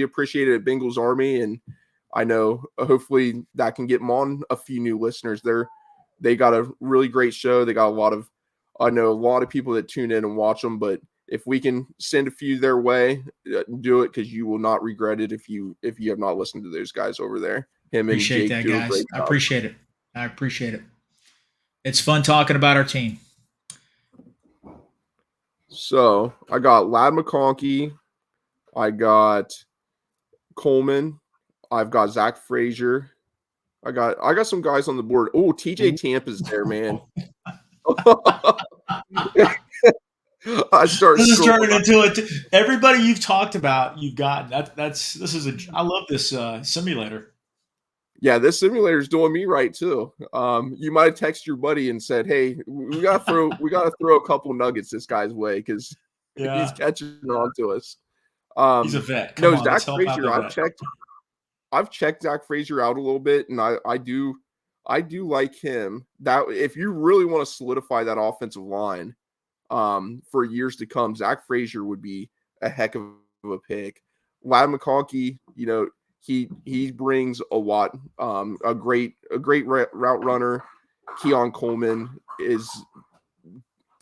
[SPEAKER 1] appreciate it at Bengals Army, and I know hopefully that can get them on a few new listeners. They got a really great show. They got I know a lot of people that tune in and watch them, but if we can send a few their way, do it because you will not regret it if you have not listened to those guys over there. Him and
[SPEAKER 2] Appreciate
[SPEAKER 1] Jake
[SPEAKER 2] that,
[SPEAKER 1] do a
[SPEAKER 2] guys.
[SPEAKER 1] great
[SPEAKER 2] I
[SPEAKER 1] job.
[SPEAKER 2] appreciate it. I appreciate it. It's fun talking about our team.
[SPEAKER 1] So I got Lad McConkey. I got Coleman. I've got Zach Frazier. I got some guys on the board. Oh, TJ Tampa's there, man. I start
[SPEAKER 2] This is turning
[SPEAKER 1] scrolling.
[SPEAKER 2] into it. Everybody you've talked about, you've gotten. This is a. I love this simulator.
[SPEAKER 1] Yeah, this simulator is doing me right too. You might have texted your buddy and said, "Hey, we gotta throw a couple nuggets this guy's way because he's
[SPEAKER 2] Yeah,
[SPEAKER 1] catching on to us."
[SPEAKER 2] he's a vet. Come
[SPEAKER 1] No,
[SPEAKER 2] on, let's
[SPEAKER 1] Zach
[SPEAKER 2] help out
[SPEAKER 1] Frazier.
[SPEAKER 2] the
[SPEAKER 1] I've
[SPEAKER 2] vet.
[SPEAKER 1] checked Zach Frazier out a little bit, and I do like him. That if you really want to solidify that offensive line, for years to come, Zach Frazier would be a heck of a pick. Lad McConkey, he brings a lot. A great route runner. Keon Coleman is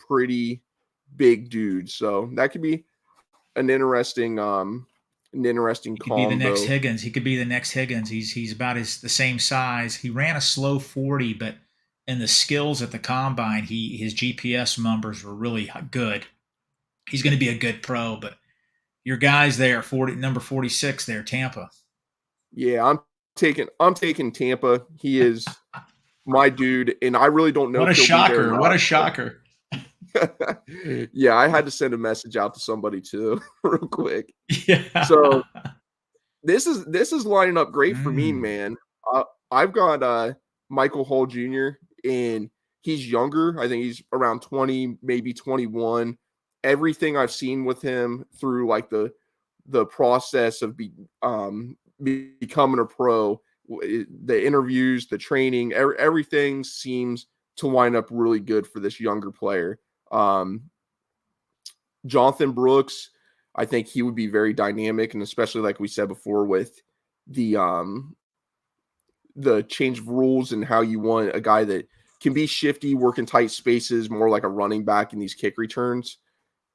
[SPEAKER 1] pretty big dude, so that could be an interesting
[SPEAKER 2] He could be the next
[SPEAKER 1] combo.
[SPEAKER 2] Higgins. He could be the next Higgins. He's about the same size. He ran a slow 40, but in the skills at the combine, his GPS numbers were really good. He's going to be a good pro, but your guys there, number 46 there, Tampa.
[SPEAKER 1] Yeah, I'm taking Tampa. He is my dude, and I really don't know
[SPEAKER 2] What a
[SPEAKER 1] if he'll be there or
[SPEAKER 2] shocker. What
[SPEAKER 1] not.
[SPEAKER 2] a shocker.
[SPEAKER 1] Yeah, I had to send a message out to somebody too, real quick.
[SPEAKER 2] Yeah.
[SPEAKER 1] So this is lining up great for me,
[SPEAKER 2] Mm.
[SPEAKER 1] man. I've got Michael Hall Jr. and he's younger. I think he's around 20, maybe 21. Everything I've seen with him through like the process of becoming a pro, the interviews, the training, everything seems to line up really good for this younger player. Jonathan Brooks, I think he would be very dynamic, and especially like we said before with the change of rules and how you want a guy that can be shifty, work in tight spaces, more like a running back in these kick returns.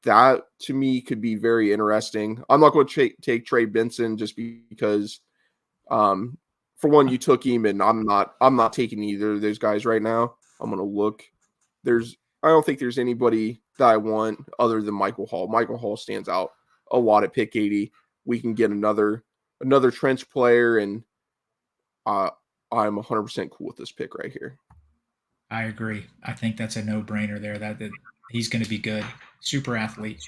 [SPEAKER 1] That to me could be very interesting. I'm not going to take Trey Benson just because, for one, you took him, and I'm not taking either of those guys right now. I'm going to look. I don't think there's anybody that I want other than Michael Hall. Michael Hall stands out a lot at pick 80. We can get another trench player, and I'm 100% cool with this pick right here.
[SPEAKER 2] I agree. I think that's a no-brainer there. That he's going to be good. Super athlete.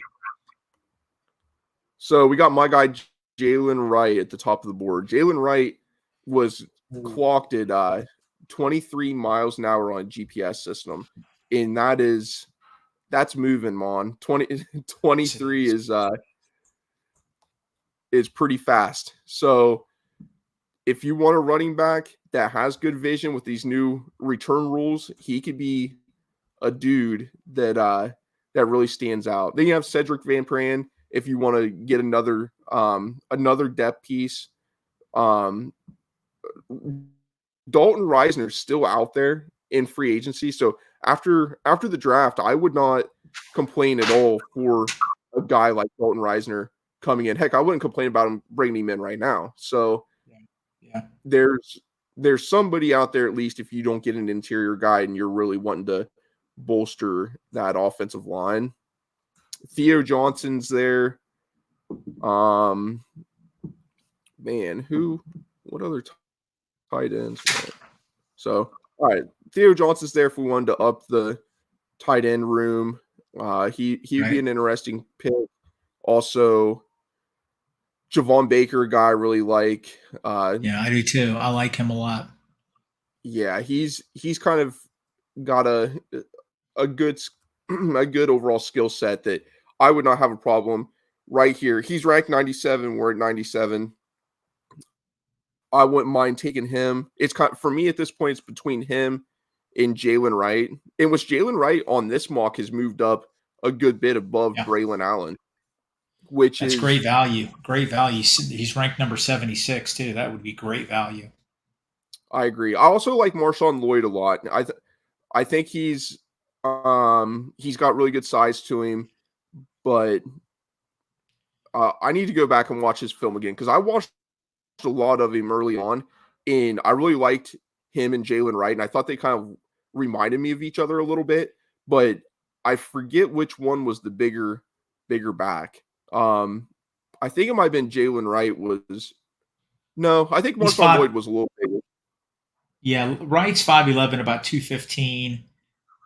[SPEAKER 1] So we got my guy Jalen Wright at the top of the board. Jalen Wright was clocked at 23 miles an hour on a GPS system, and that's moving, Maan. 23 is pretty fast. So if you want a running back that has good vision with these new return rules, he could be a dude that really stands out. Then you have Cedric Van Pran if you want to get another depth piece. Dalton Reisner's still out there in free agency. So after the draft, I would not complain at all for a guy like Dalton Reisner coming in. Heck, I wouldn't complain about him bringing him in right now. So
[SPEAKER 2] Yeah.
[SPEAKER 1] there's somebody out there, at least if you don't get an interior guy and you're really wanting to bolster that offensive line. Theo Johnson's there. Man, what other tight ends? So, all right, Theo Johnson's there if we wanted to up the tight end room. He would be an interesting pick. Also, Javon Baker, a guy I really like.
[SPEAKER 2] Yeah, I do too. I like him a lot.
[SPEAKER 1] Yeah, he's kind of got a good overall skill set that I would not have a problem right here. He's ranked 97. We're at 97. I wouldn't mind taking him. It's kind of, for me at this point, it's between him and Jalen Wright. In which Jalen Wright on this mock has moved up a good bit above Braylon Allen, which
[SPEAKER 2] That's
[SPEAKER 1] is
[SPEAKER 2] great value. Great value. He's ranked number 76 too. That would be great value.
[SPEAKER 1] I agree. I also like Marshawn Lloyd a lot. I think he's got really good size to him, but I need to go back and watch his film again because I watched a lot of him early on, and I really liked him and Jalen Wright, and I thought they kind of reminded me of each other a little bit, but I forget which one was the bigger back. I think it might have been Jalen Wright was no, I think
[SPEAKER 2] He's
[SPEAKER 1] Marshawn
[SPEAKER 2] five.
[SPEAKER 1] Lloyd was a little bigger.
[SPEAKER 2] Yeah, Wright's 5'11", about 215.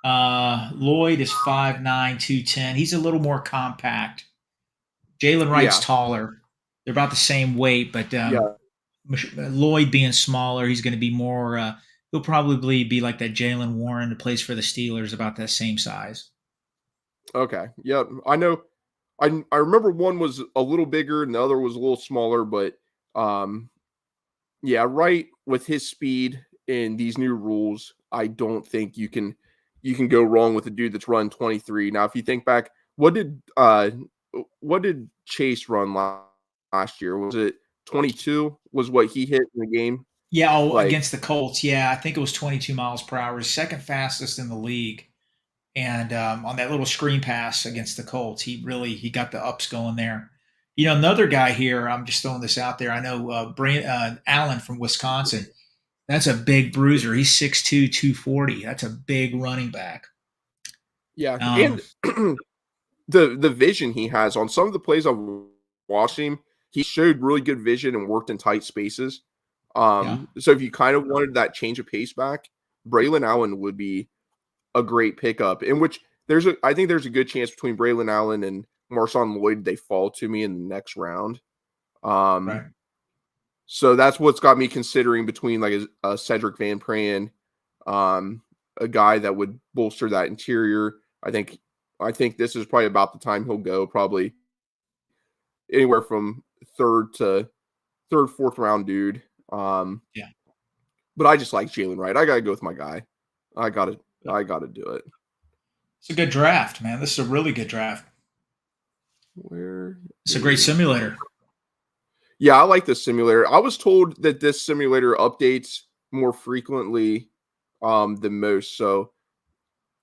[SPEAKER 2] Lloyd is 5'9", 210. He's a little more compact. Jalen Wright's
[SPEAKER 1] Yeah,
[SPEAKER 2] taller. They're about the same weight, but
[SPEAKER 1] yeah,
[SPEAKER 2] Lloyd being smaller, he's going to be more. He'll probably be like that Jalen Warren that plays for the Steelers, about that same size.
[SPEAKER 1] okay, yep. I know. I remember one was a little bigger and the other was a little smaller, but um, yeah, Wright with his speed and these new rules, I don't think you can go wrong with a dude that's run 23. Now, if you think back, what did Chase run last year? Was it 22? Was what he hit in the game?
[SPEAKER 2] Yeah, oh,
[SPEAKER 1] Like,
[SPEAKER 2] against the Colts, yeah, I think it was 22 miles per hour, second fastest in the league. And on that little screen pass against the Colts, he got the ups going there. Another guy here. I'm just throwing this out there. I know Allen from Wisconsin. That's a big bruiser. He's 6'2", 240. That's a big running back.
[SPEAKER 1] yeah,
[SPEAKER 2] Um,
[SPEAKER 1] and the vision he has on some of the plays I've watched him, he showed really good vision and worked in tight spaces.
[SPEAKER 2] yeah,
[SPEAKER 1] So if you kind of wanted that change of pace back, Braylon Allen would be a great pickup. In which I think there's a good chance between Braylon Allen and Marshawn Lloyd they fall to me in the next round.
[SPEAKER 2] right.
[SPEAKER 1] So that's what's got me considering between like a Cedric Van Pran, um, a guy that would bolster that interior. I think this is probably about the time he'll go, probably anywhere from fourth round dude. Um,
[SPEAKER 2] Yeah,
[SPEAKER 1] but I just like Jalen Wright. I gotta go with my guy. I gotta I gotta do it.
[SPEAKER 2] it's a good draft, man. This is a really good draft.
[SPEAKER 1] Where
[SPEAKER 2] It's a great
[SPEAKER 1] is
[SPEAKER 2] simulator.
[SPEAKER 1] Yeah, I like this simulator. I was told that this simulator updates more frequently than most. So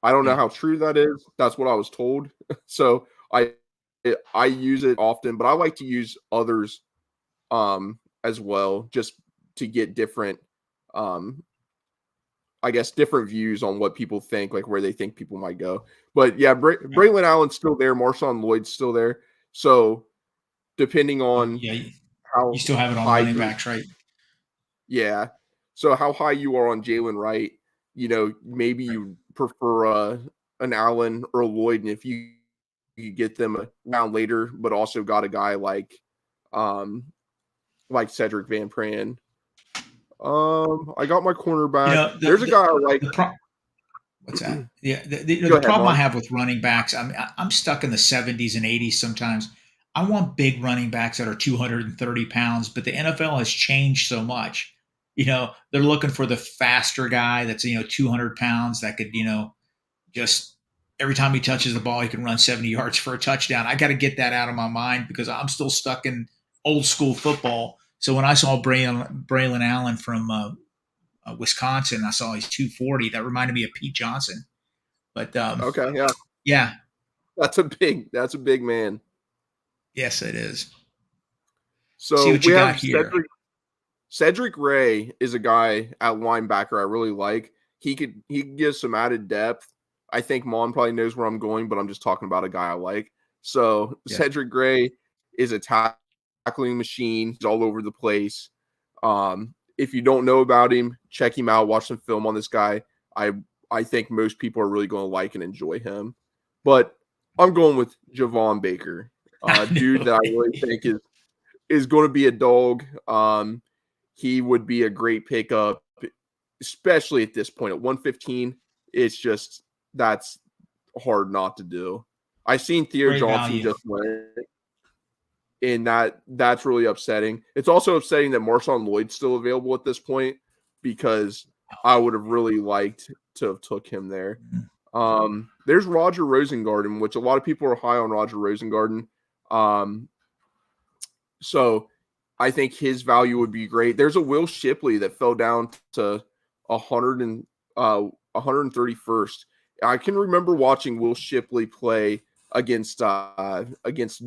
[SPEAKER 1] I don't know
[SPEAKER 2] Yeah,
[SPEAKER 1] how true that is. That's what I was told. So I use it often, but I like to use others as well, just to get different um I guess different views on what people think, like where they think people might go. But yeah,
[SPEAKER 2] right.
[SPEAKER 1] Braylon Allen's still there, Marshawn Lloyd's still there. So depending on
[SPEAKER 2] Yeah, you
[SPEAKER 1] how
[SPEAKER 2] still have it on
[SPEAKER 1] high
[SPEAKER 2] running
[SPEAKER 1] you
[SPEAKER 2] backs, right?
[SPEAKER 1] yeah. So how high you are on Jalen Wright, maybe
[SPEAKER 2] Right.
[SPEAKER 1] you prefer an Allen or a Lloyd, and if you get them a round later, but also got a guy um like Cedric Van Pran. I got my
[SPEAKER 2] You
[SPEAKER 1] cornerback.
[SPEAKER 2] know
[SPEAKER 1] There's a guy I like.
[SPEAKER 2] the pro- What's that? Yeah,
[SPEAKER 1] Go
[SPEAKER 2] the
[SPEAKER 1] ahead,
[SPEAKER 2] problem I
[SPEAKER 1] Mon.
[SPEAKER 2] have with running backs, I'm stuck in the 70s and 80s sometimes. I want big running backs that are 230 pounds, but the NFL has changed so much. They're looking for the faster guy that's 200 pounds that could just every time he touches the ball he can run 70 yards for a touchdown. I got to get that out of my mind because I'm still stuck in old school football. So when I saw Braylon Allen from Wisconsin, I saw he's 240. That reminded me of Pete Johnson. But
[SPEAKER 1] Okay, yeah.
[SPEAKER 2] yeah,
[SPEAKER 1] That's a big man.
[SPEAKER 2] yes, it is. See
[SPEAKER 1] So
[SPEAKER 2] what
[SPEAKER 1] we
[SPEAKER 2] you got
[SPEAKER 1] have
[SPEAKER 2] here.
[SPEAKER 1] Cedric Ray is a guy at linebacker I really like. He could give some added depth. I think Mon probably knows where I'm going, but I'm just talking about a guy I like. So
[SPEAKER 2] Yeah,
[SPEAKER 1] Cedric Gray is a tackling machine. He's all over the place. If you don't know about him, check him out. Watch some film on this guy. I I think most people are really going to like and enjoy him. But I'm going with Javon Baker,
[SPEAKER 2] I
[SPEAKER 1] dude
[SPEAKER 2] knew
[SPEAKER 1] that I really
[SPEAKER 2] it.
[SPEAKER 1] think is going to be a dog. He would be a great pickup, especially at this point at 115. It's just that's hard not to do. I seen Theo
[SPEAKER 2] Great
[SPEAKER 1] Johnson
[SPEAKER 2] value.
[SPEAKER 1] just went, and that's really upsetting. It's also upsetting that Marshawn Lloyd's still available at this point because I would have really liked to have took him there.
[SPEAKER 2] Mhm.
[SPEAKER 1] There's Roger Rosengarten, which a lot of people are high on Roger Rosengarten. Um, So I think his value would be great. There's a Will Shipley that fell down to 131st. I can remember watching Will Shipley play against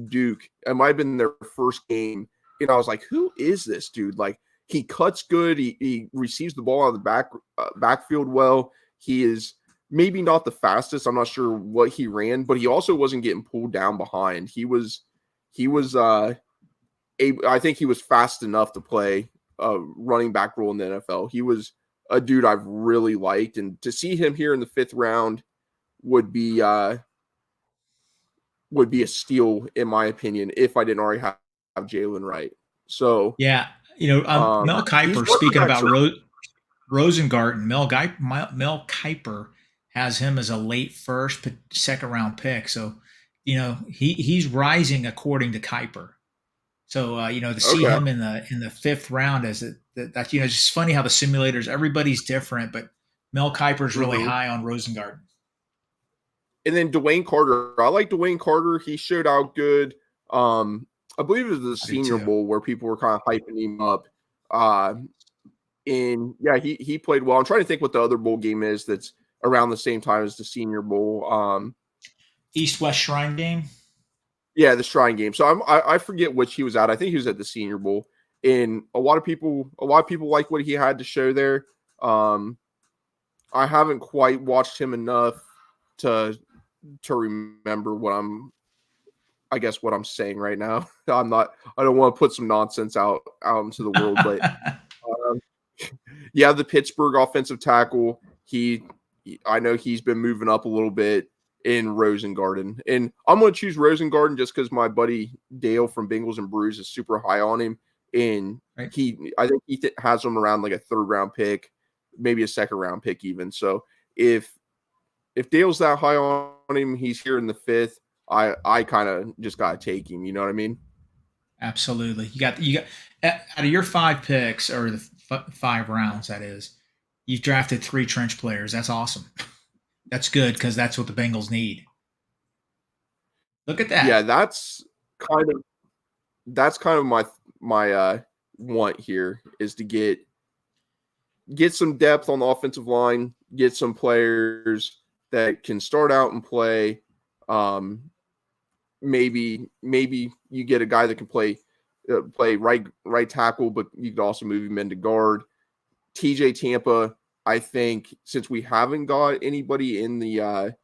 [SPEAKER 1] Duke. It might have been their first game, and I was like, "Who is this dude?" Like he cuts good. He receives the ball out of the backfield well. He is maybe not the fastest. I'm not sure what he ran, but he also wasn't getting pulled down behind. I think he was fast enough to play a running back role in the NFL. He was a dude I've really liked, and to see him here in the 5th round would be a steal in my opinion if I didn't already have Jalen Wright. So
[SPEAKER 2] Yeah, Mel
[SPEAKER 1] these
[SPEAKER 2] Kiper.
[SPEAKER 1] running
[SPEAKER 2] Speaking
[SPEAKER 1] backs
[SPEAKER 2] about
[SPEAKER 1] are
[SPEAKER 2] Rosengarten, Mel Kiper has him as a late first, second round pick. So, he's rising according to Kiper. So, to see
[SPEAKER 1] okay.
[SPEAKER 2] him in the 5th round that's it's just funny how the simulators, everybody's different, but Mel Kiper's really
[SPEAKER 1] Mm-hmm.
[SPEAKER 2] high on Rosengarten.
[SPEAKER 1] And then Dwayne Carter. I like Dwayne Carter. He showed out good. I believe it was the
[SPEAKER 2] I do
[SPEAKER 1] Senior
[SPEAKER 2] too.
[SPEAKER 1] Bowl where people were kind of hyping him up. Uh, and yeah, he played well. I'm trying to think what the other bowl game is that's around the same time as the Senior Bowl.
[SPEAKER 2] East West Shrine game.
[SPEAKER 1] Yeah, the Shrine Game. So I forget which he was at. I think he was at the Senior Bowl. And a lot of people like what he had to show there. I haven't quite watched him enough to remember what I'm saying right now. I don't want to put some nonsense out into the world, but um, yeah, the Pittsburgh offensive tackle, I know he's been moving up a little bit in Rosengarten, and I'm going to choose Rosengarten just because my buddy Dale from Bengals and Brews is super high on him, and
[SPEAKER 2] Right.
[SPEAKER 1] I think he has him around like a 3rd round pick, maybe a 2nd round pick even. So if Dale's that high on him, he's here in the 5th. I kind of just gotta take him. You know what I mean?
[SPEAKER 2] Absolutely. You got out of your 5 picks, or the 5 rounds, that is, you've drafted 3 trench players. That's awesome. That's good because that's what the Bengals need. Look at
[SPEAKER 1] Yeah,
[SPEAKER 2] that.
[SPEAKER 1] kind of my want here is to get some depth on the offensive line, get some players that can start out and play. Maybe you get a guy that can play right tackle, but you could also move him into guard. TJ Tampa, I think, since we haven't got anybody in the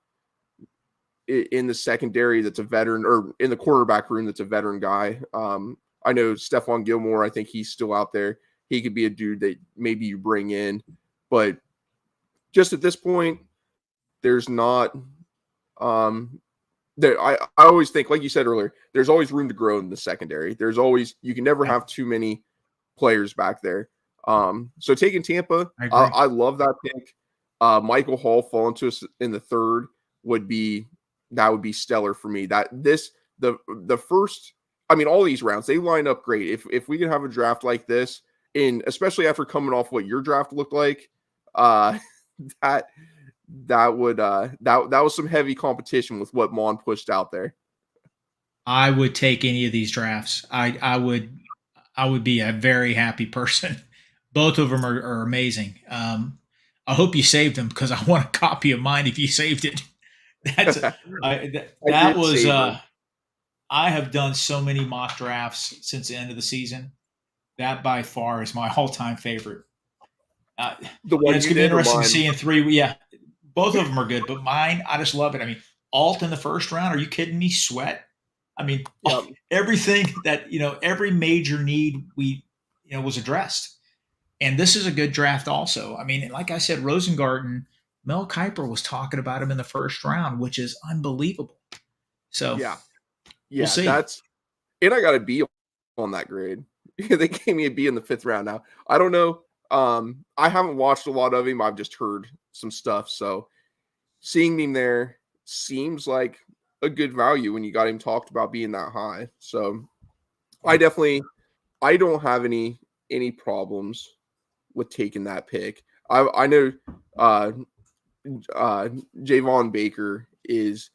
[SPEAKER 1] secondary that's a veteran, or in the quarterback room that's a veteran guy. I know Stephon Gilmore. I think he's still out there. He could be a dude that maybe you bring in, but just at this point, there's not. I always think, like you said earlier, there's always room to grow in the secondary. You can never
[SPEAKER 2] Yeah,
[SPEAKER 1] have too many players back there. So taking Tampa,
[SPEAKER 2] I agree.
[SPEAKER 1] I love that pick. Michael Hall falling to us in the 3rd would be stellar for me. The first, I mean, all these rounds they line up great. If we can have a draft like this, and especially after coming off what your draft looked like, that that was some heavy competition with what Maan pushed out there.
[SPEAKER 2] I would take any of these drafts. I would be a very happy person. Both of them are amazing. I hope you saved them because I want a copy of mine if you saved it. That's
[SPEAKER 1] I
[SPEAKER 2] that
[SPEAKER 1] did
[SPEAKER 2] was
[SPEAKER 1] save them.
[SPEAKER 2] I have done so many mock drafts since the end of the season. That by far is my all-time favorite. Uh,
[SPEAKER 1] The one
[SPEAKER 2] it's
[SPEAKER 1] you
[SPEAKER 2] gonna be
[SPEAKER 1] did or
[SPEAKER 2] interesting to
[SPEAKER 1] mine?
[SPEAKER 2] see in three. Yeah, both of them are good, but mine, I just love it. I mean, Alt in the first round. Are you kidding me? Sweat. I mean,
[SPEAKER 1] Yeah.
[SPEAKER 2] everything that every major need was addressed, and this is a good draft. Also, I mean, like I said, Rosengarten, Mel Kiper was talking about him in the first round, which is unbelievable. So
[SPEAKER 1] Yeah.
[SPEAKER 2] we'll
[SPEAKER 1] Yeah.
[SPEAKER 2] see.
[SPEAKER 1] And I got a B on that grade. They gave me a B in the 5th round now. I don't know. I haven't watched a lot of him. I've just heard some stuff. So seeing him there seems like a good value when you got him talked about being that high. So I
[SPEAKER 2] Yeah.
[SPEAKER 1] definitely I don't have any problems with taking that pick. I know uh Javon Baker is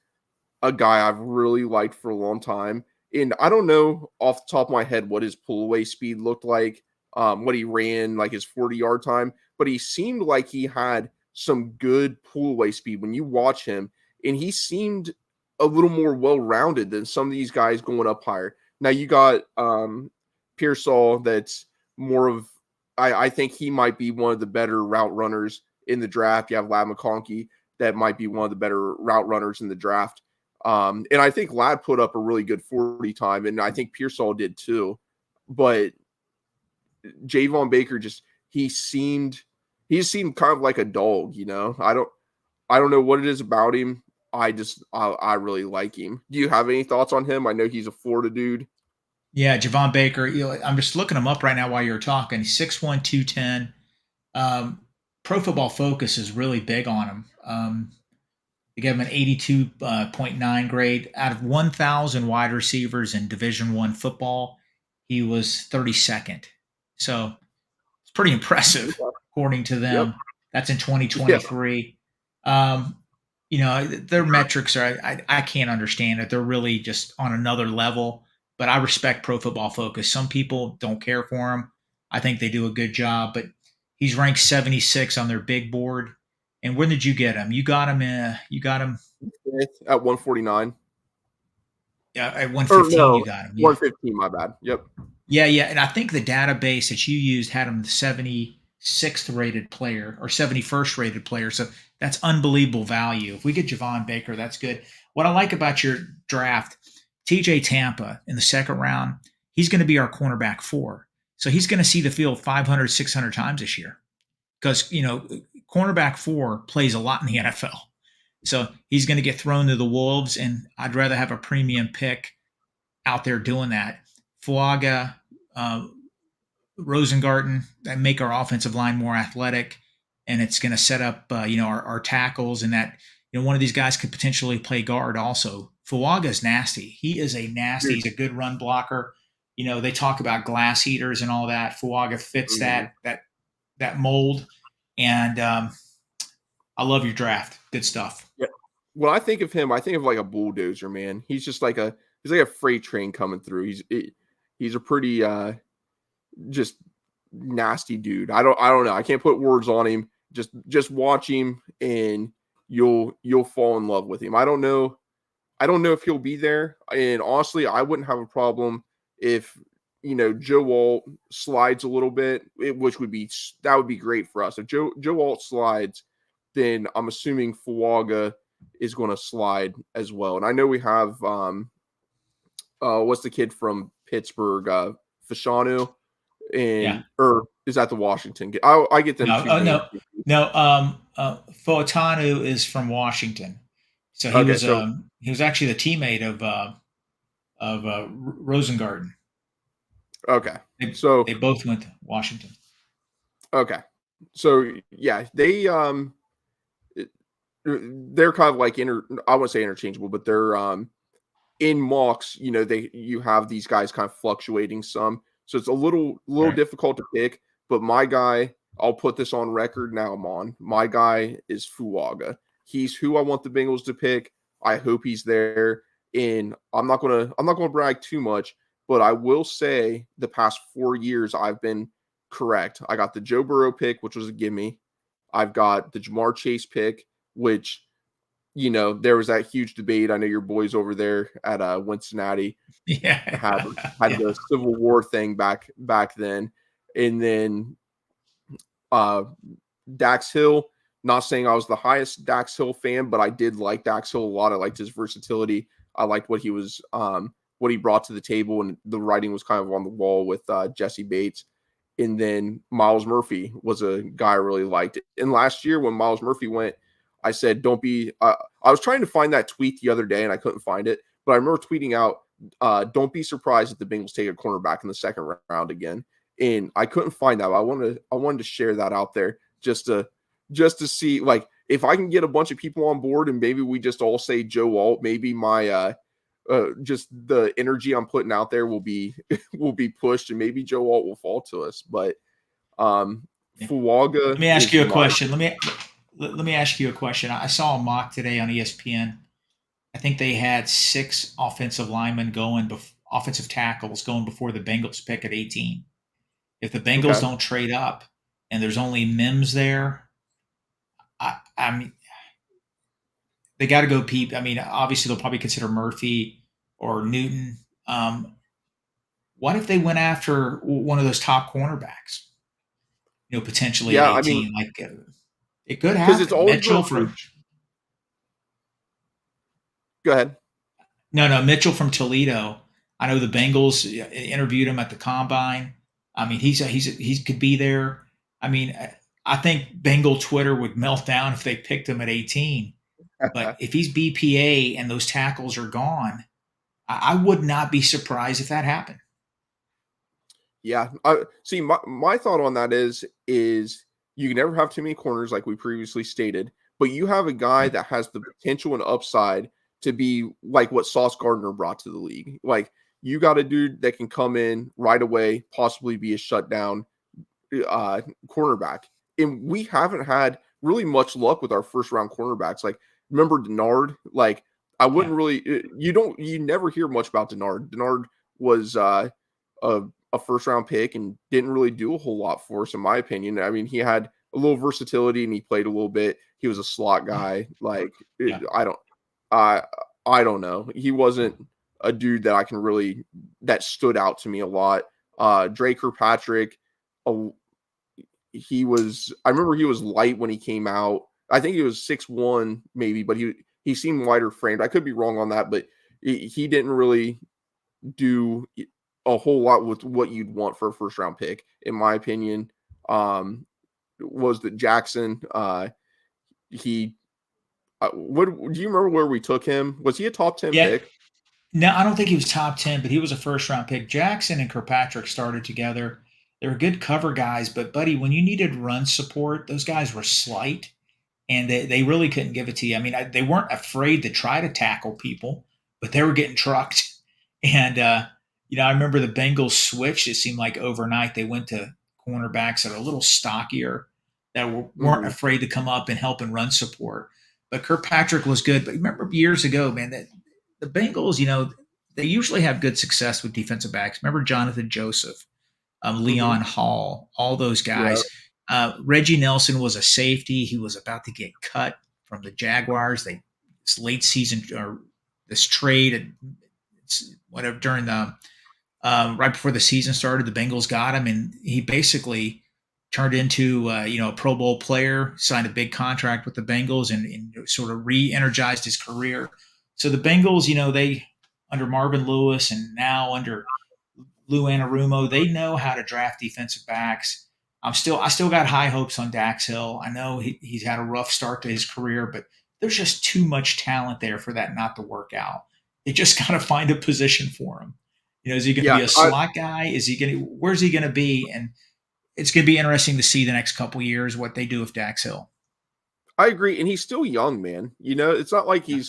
[SPEAKER 1] a guy I've really liked for a long time. And I don't know off the top of my head what his pull away speed looked like, what he ran, like his 40-yard time, but he seemed like he had some good pull away speed when you watch him. And he seemed a little more well rounded than some of these guys going up higher. Now you got Pearsall that's more of I think he might be one of the better route runners in the draft. You have Lad McConkey that might be one of the better route runners in the draft. And I think Lad put up a really good 40 time, and I think Pearsall did too. But Javon Baker he seemed kind of like a dog, you know. I don't know what it is about him. I really like him. Do you have any thoughts on him? I know he's a Florida dude.
[SPEAKER 2] Yeah, Javon Baker. I'm just looking him up right now while you're talking. He's 6'1", 210. Pro Football Focus is really big on him. They gave him an 82.9 grade. Out of 1,000 wide receivers in Division One football, he was 32nd. So it's pretty impressive, according to
[SPEAKER 1] Yep.
[SPEAKER 2] them. That's in
[SPEAKER 1] Yeah.
[SPEAKER 2] 2023. Um, their metrics are I can't understand it. They're really just on another level. But I respect Pro Football Focus. Some people don't care for him. I think they do a good job, but he's ranked 76 on their big board. And when did you get him? You got him in. You got him
[SPEAKER 1] At 149.
[SPEAKER 2] at
[SPEAKER 1] Or
[SPEAKER 2] 115. You
[SPEAKER 1] no,
[SPEAKER 2] got him. Yeah.
[SPEAKER 1] 115, my bad. Yep.
[SPEAKER 2] Yeah, yeah, and I think the database that you used had him the 76th rated player or 71st rated player. So that's unbelievable value. If we get Javon Baker, that's good. What I like about your draft, TJ Tampa in the second round, he's going to be our cornerback 4. So he's going to see the field 500, 600 times this year because, cornerback 4 plays a lot in the NFL. So he's going to get thrown to the wolves, and I'd rather have a premium pick out there doing that. Fuaga, uh, Rosengarten, that make our offensive line more athletic, and it's going to set up our tackles, and that one of these guys could potentially play guard also. Fuaga is nasty. He is a nasty. He's a good run blocker. They talk about glass eaters and all that. Fuaga fits that mold, and I love your draft. Good stuff.
[SPEAKER 1] Yeah. When I think of him, I think of like a bulldozer, man. He's just like he's like a freight train coming through. He's a pretty just nasty dude. I don't know. I can't put words on him. Just watch him and you'll fall in love with him. I don't know if he'll be there. And honestly, I wouldn't have a problem if Joe Alt slides a little bit, which would be great for us. If Joe Alt slides, then I'm assuming Fuaga is going to slide as well. And I know we have what's the kid from Pittsburgh, Fashanu,
[SPEAKER 2] Yeah.
[SPEAKER 1] or is that the Washington kid? I get them
[SPEAKER 2] No,
[SPEAKER 1] two.
[SPEAKER 2] no. Foatanu is from Washington, so
[SPEAKER 1] Okay, so
[SPEAKER 2] he was actually the teammate of Rosengarten.
[SPEAKER 1] okay,
[SPEAKER 2] They
[SPEAKER 1] so
[SPEAKER 2] they both went to Washington.
[SPEAKER 1] okay, so yeah, they're kind of like I wouldn't say interchangeable, but they're in mocks. You have these guys kind of fluctuating some, so it's a little
[SPEAKER 2] Right.
[SPEAKER 1] difficult to pick. But my guy, I'll put this on record now, Mon. My guy is Fuaga. He's who I want the Bengals to pick. I hope he's there. And I'm not gonna brag too much, but I will say the past 4 years I've been correct. I got the Joe Burrow pick, which was a gimme. I've got the Jamar Chase pick, which there was that huge debate. I know your boys over there at Cincinnati had
[SPEAKER 2] Yeah. Yeah.
[SPEAKER 1] the Civil War thing back then. And then Dax Hill, not saying I was the highest Dax Hill fan, but I did like Dax Hill a lot. I liked his versatility. I liked what he was what he brought to the table, and the writing was kind of on the wall with Jesse Bates. And then Miles Murphy was a guy I really liked. And last year when Miles Murphy went, I said, don't be I was trying to find that tweet the other day and I couldn't find it, but I remember tweeting out, don't be surprised if the Bengals take a cornerback in the second round again. And I couldn't find that. I wanted to share that out there just to see, like, if I can get a bunch of people on board and maybe we just all say Joe Alt, maybe my just the energy I'm putting out there will be will be pushed, and maybe Joe Alt will fall to us. But Fuaga.
[SPEAKER 2] Let me ask you a question. Let me ask you a question. I saw a mock today on ESPN. I think they had 6 offensive linemen offensive tackles going before the Bengals pick at 18. If the Bengals
[SPEAKER 1] Okay.
[SPEAKER 2] don't trade up and there's only Mims there, I mean, they got to go Pete. I mean, obviously they'll probably consider Murphy or Newton. What if they went after one of those top cornerbacks? potentially at
[SPEAKER 1] Yeah, I mean,
[SPEAKER 2] 18. Like it could
[SPEAKER 1] because it's
[SPEAKER 2] happen.
[SPEAKER 1] always been
[SPEAKER 2] Mitchell
[SPEAKER 1] a
[SPEAKER 2] from
[SPEAKER 1] push. Go ahead.
[SPEAKER 2] No, Mitchell from Toledo. I know the Bengals interviewed him at the combine. I mean, he could be there. I mean, I think Bengal Twitter would melt down if they picked him at 18. But if he's BPA and those tackles are gone, I would not be surprised if that happened.
[SPEAKER 1] Yeah, I see. My thought on that is you can never have too many corners, like we previously stated. But you have a guy that has the potential and upside to be like what Sauce Gardner brought to the league. Like you got a dude that can come in right away, possibly be a shutdown cornerback. And we haven't had really much luck with our first round cornerbacks. Like, remember Denard? Like, I
[SPEAKER 2] Yeah,
[SPEAKER 1] wouldn't really, you never hear much about Denard. Denard was a, a first round pick and didn't really do a whole lot for us, in my opinion. I mean, he had a little versatility and he played a little bit. He was a slot
[SPEAKER 2] yeah,
[SPEAKER 1] guy. Like,
[SPEAKER 2] yeah.
[SPEAKER 1] I, I don't know. He wasn't a dude that I can really, that stood out to me a lot. Drake Kirkpatrick, a he was I remember he was light when he came out. I think he was 6'1 maybe, but he seemed wider framed. I could be wrong on that, but he didn't really do a whole lot with what you'd want for a first round pick, in my opinion. Um, was that Jackson? He what do you remember where we took him? Was he a top 10
[SPEAKER 2] Yeah.
[SPEAKER 1] pick?
[SPEAKER 2] No, I don't think he was top 10, but he was a first round pick. Jackson and Kirkpatrick started together. They were good cover guys, but buddy, when you needed run support, those guys were slight and they really couldn't give it to you. I mean, they weren't afraid to try to tackle people, but they were getting trucked. And, I remember the Bengals switched. It seemed like overnight they went to cornerbacks that are a little stockier that weren't
[SPEAKER 1] Mm-hmm.
[SPEAKER 2] afraid to come up and help and run support. But Kirkpatrick was good. But remember years ago, man, that the Bengals, they usually have good success with defensive backs. Remember Jonathan Joseph,
[SPEAKER 1] Mm-hmm.
[SPEAKER 2] Leon Hall, all those
[SPEAKER 1] Yeah.
[SPEAKER 2] guys. Reggie Nelson was a safety. He was about to get cut from the Jaguars. This late season or this trade, whatever during the right before the season started, the Bengals got him, and he basically turned into a Pro Bowl player, signed a big contract with the Bengals, and sort of re-energized his career. So the Bengals, they under Marvin Lewis and now under Lou Anarumo, they know how to draft defensive backs. I still got high hopes on Dax Hill. I know he's had a rough start to his career, but there's just too much talent there for that not to work out. They just got to find a position for him. Is he going to be
[SPEAKER 1] Yeah.
[SPEAKER 2] a slot guy? Where's he going to be? And it's going to be interesting to see the next couple years what they do with Dax Hill.
[SPEAKER 1] I agree, and he's still young, man. It's not like
[SPEAKER 2] Yeah.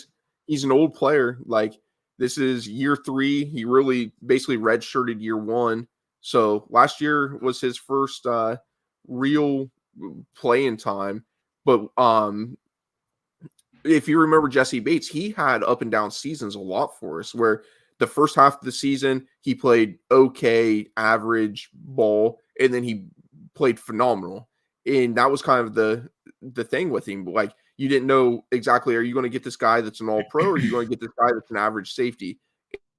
[SPEAKER 1] he's an old player. Like this is year 3. He really basically redshirted year 1. So last year was his first real playing time. But if you remember Jesse Bates, he had up and down seasons a lot for us. Where the first half of the season he played okay, average ball, and then he played phenomenal. And that was kind of the thing with him. Like you didn't know exactly, are you going to get this guy that's an all pro, or are you going to get this guy that's an average safety?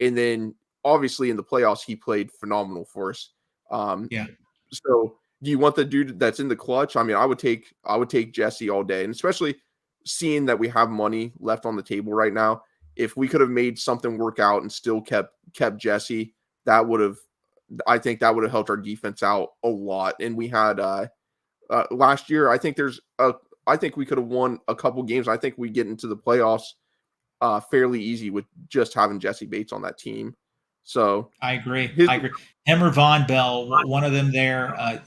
[SPEAKER 1] And then obviously in the playoffs he played phenomenal for us. Um,
[SPEAKER 2] Yeah.
[SPEAKER 1] so do you want the dude that's in the clutch? I mean, I would take Jesse all day, and especially seeing that we have money left on the table right now. If we could have made something work out and still kept Jesse, that would have I think that would have helped our defense out a lot. And we had last year, I think we could have won a couple games. I think we get into the playoffs fairly easy with just having Jesse Bates on that team. So
[SPEAKER 2] I agree.
[SPEAKER 1] his
[SPEAKER 2] I agree. Him or Von Bell, one of them there,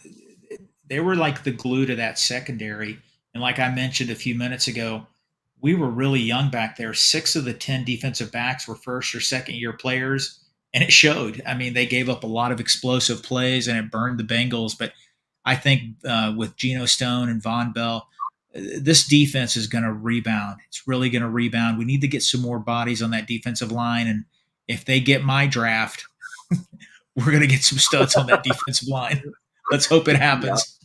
[SPEAKER 2] they were like the glue to that secondary. And like I mentioned a few minutes ago, we were really young back there. 6 of the 10 defensive backs were first or second year players, and it showed. I mean, they gave up a lot of explosive plays, and it burned the Bengals. But I think with Geno Stone and Von Bell, this defense is going to rebound. It's really going to rebound. We need to get some more bodies on that defensive line, and if they get my draft, we're going to get some studs on that defensive line. Let's hope it
[SPEAKER 1] yeah.
[SPEAKER 2] happens.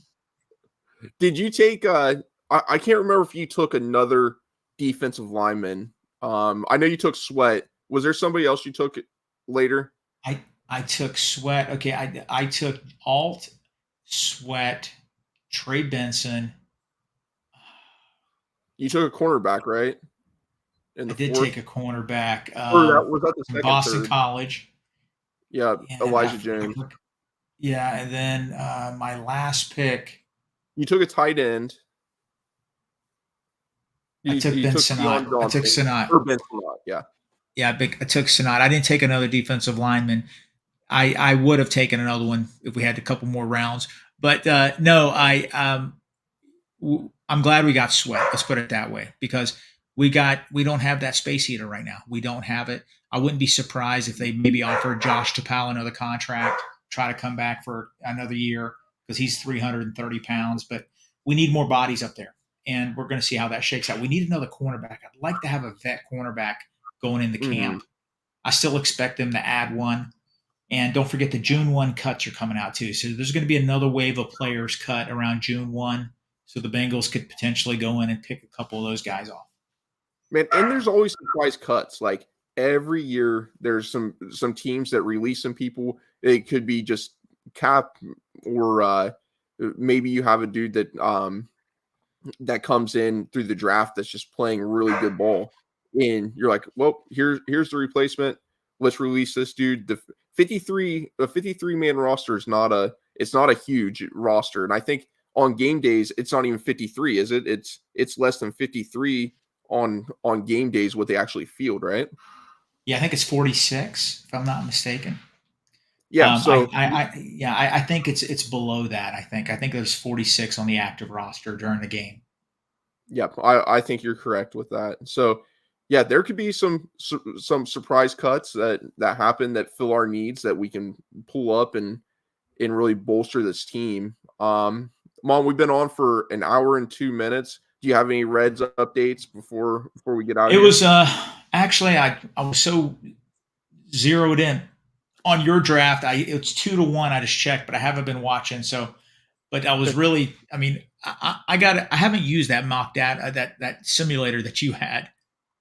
[SPEAKER 1] Did you take I can't remember if you took another defensive lineman. I know you took Sweat. Was there somebody else you took later?
[SPEAKER 2] I took Sweat. Okay, I took Alt, Sweat. Trey Benson.
[SPEAKER 1] You took a cornerback, right? In
[SPEAKER 2] I
[SPEAKER 1] the
[SPEAKER 2] did
[SPEAKER 1] fourth?
[SPEAKER 2] take a cornerback
[SPEAKER 1] Or that was that the
[SPEAKER 2] from
[SPEAKER 1] second,
[SPEAKER 2] Boston
[SPEAKER 1] third?
[SPEAKER 2] College,
[SPEAKER 1] Yeah,
[SPEAKER 2] and
[SPEAKER 1] Elijah Jones.
[SPEAKER 2] yeah, and then my last pick,
[SPEAKER 1] You took a tight end.
[SPEAKER 2] I
[SPEAKER 1] You
[SPEAKER 2] took
[SPEAKER 1] you
[SPEAKER 2] Ben
[SPEAKER 1] took
[SPEAKER 2] Sinnott.
[SPEAKER 1] Keon
[SPEAKER 2] I took
[SPEAKER 1] Johnson
[SPEAKER 2] Sinnott.
[SPEAKER 1] or Ben Sinnott, yeah.
[SPEAKER 2] Yeah, I took Sinnott. I didn't take another defensive lineman. I would have taken another one if we had a couple more rounds, but no, I'm glad we got Sweat. Let's put it that way, because we don't have that space heater right now. We don't have it. I wouldn't be surprised if they maybe offered Josh Tapal another contract, try to come back for another year because he's 330 pounds. But we need more bodies up there, and we're going to see how that shakes out. We need another cornerback. I'd like to have a vet cornerback going into
[SPEAKER 1] Mhm.
[SPEAKER 2] camp. I still expect them to add one. And don't forget the June 1 cuts are coming out too. So there's going to be another wave of players cut around June 1. So the Bengals could potentially go in and pick a couple of those guys off.
[SPEAKER 1] Man, and there's always surprise cuts. Like every year, there's some teams that release some people. It could be just cap, or maybe you have a dude that comes in through the draft that's just playing really good ball, and you're like, well, here's the replacement. Let's release this dude. The 53 man roster is not a huge roster, and I think on game days it's not even 53, is it? It's less than 53 on game days what they actually field, right?
[SPEAKER 2] Yeah, I think it's 46 if I'm not mistaken.
[SPEAKER 1] Yeah. So
[SPEAKER 2] I think it's below that. I think there's 46 on the active roster during the game.
[SPEAKER 1] yep, I think you're correct with that. So, yeah, there could be some surprise cuts that happen that fill our needs that we can pull up and really bolster this team. Mom, we've been on for an hour and 2 minutes. Do you have any Reds updates before we get out of
[SPEAKER 2] It
[SPEAKER 1] here?
[SPEAKER 2] was actually I was so zeroed in on your draft. It's 2-1. I just checked, but I haven't been watching. So, but I was really, I mean, I got it. I haven't used that mock data, that simulator that you had.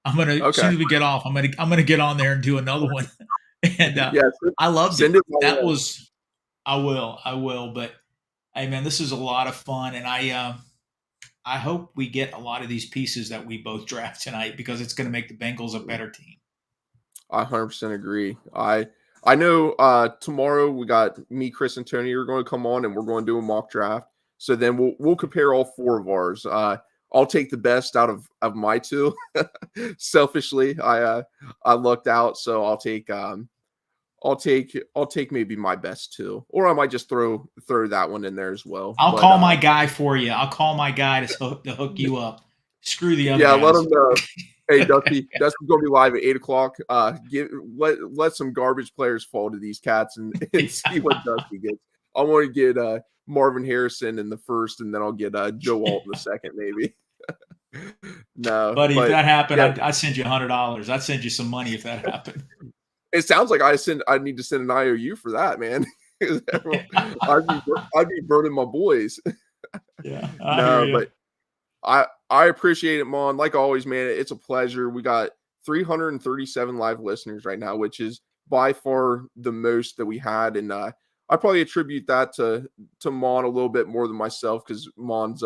[SPEAKER 2] As
[SPEAKER 1] Okay.
[SPEAKER 2] soon as we get off, I'm gonna get on there and do another one. And
[SPEAKER 1] Yeah.
[SPEAKER 2] I loved it.
[SPEAKER 1] Send it my
[SPEAKER 2] That
[SPEAKER 1] way.
[SPEAKER 2] was I will. But hey, man, this is a lot of fun, and I hope we get a lot of these pieces that we both draft tonight because it's going to make the Bengals a better team.
[SPEAKER 1] I 100% agree. I know tomorrow we got me, Chris, and Tony are going to come on and we're going to do a mock draft. So then we'll compare all four of ours. I'll take the best out of my two. Selfishly, I lucked out, so I'll take maybe my best two, or I might just throw that one in there as well.
[SPEAKER 2] I'll
[SPEAKER 1] But
[SPEAKER 2] call my guy for you. I'll call my guy to hook you up. Screw the other
[SPEAKER 1] yeah, let
[SPEAKER 2] guys.
[SPEAKER 1] them know. Hey, Dusty's gonna be live at 8 o'clock. Let some garbage players fall to these cats and see what Dusty gets. I want to get Marvin Harrison in the first, and then I'll get Joe Alt in the second, maybe. No,
[SPEAKER 2] Buddy, if
[SPEAKER 1] but
[SPEAKER 2] that happened,
[SPEAKER 1] yeah,
[SPEAKER 2] I'd send you $100. I'd send you some money if that happened.
[SPEAKER 1] it sounds like I need to send an IOU for that, man. I'd be burning my boys.
[SPEAKER 2] Yeah, I hear
[SPEAKER 1] No,
[SPEAKER 2] you.
[SPEAKER 1] but I appreciate it, Mon. Like always, man, it's a pleasure. We got 337 live listeners right now, which is by far the most that we had, and I probably attribute that to Mon a little bit more than myself because Mon's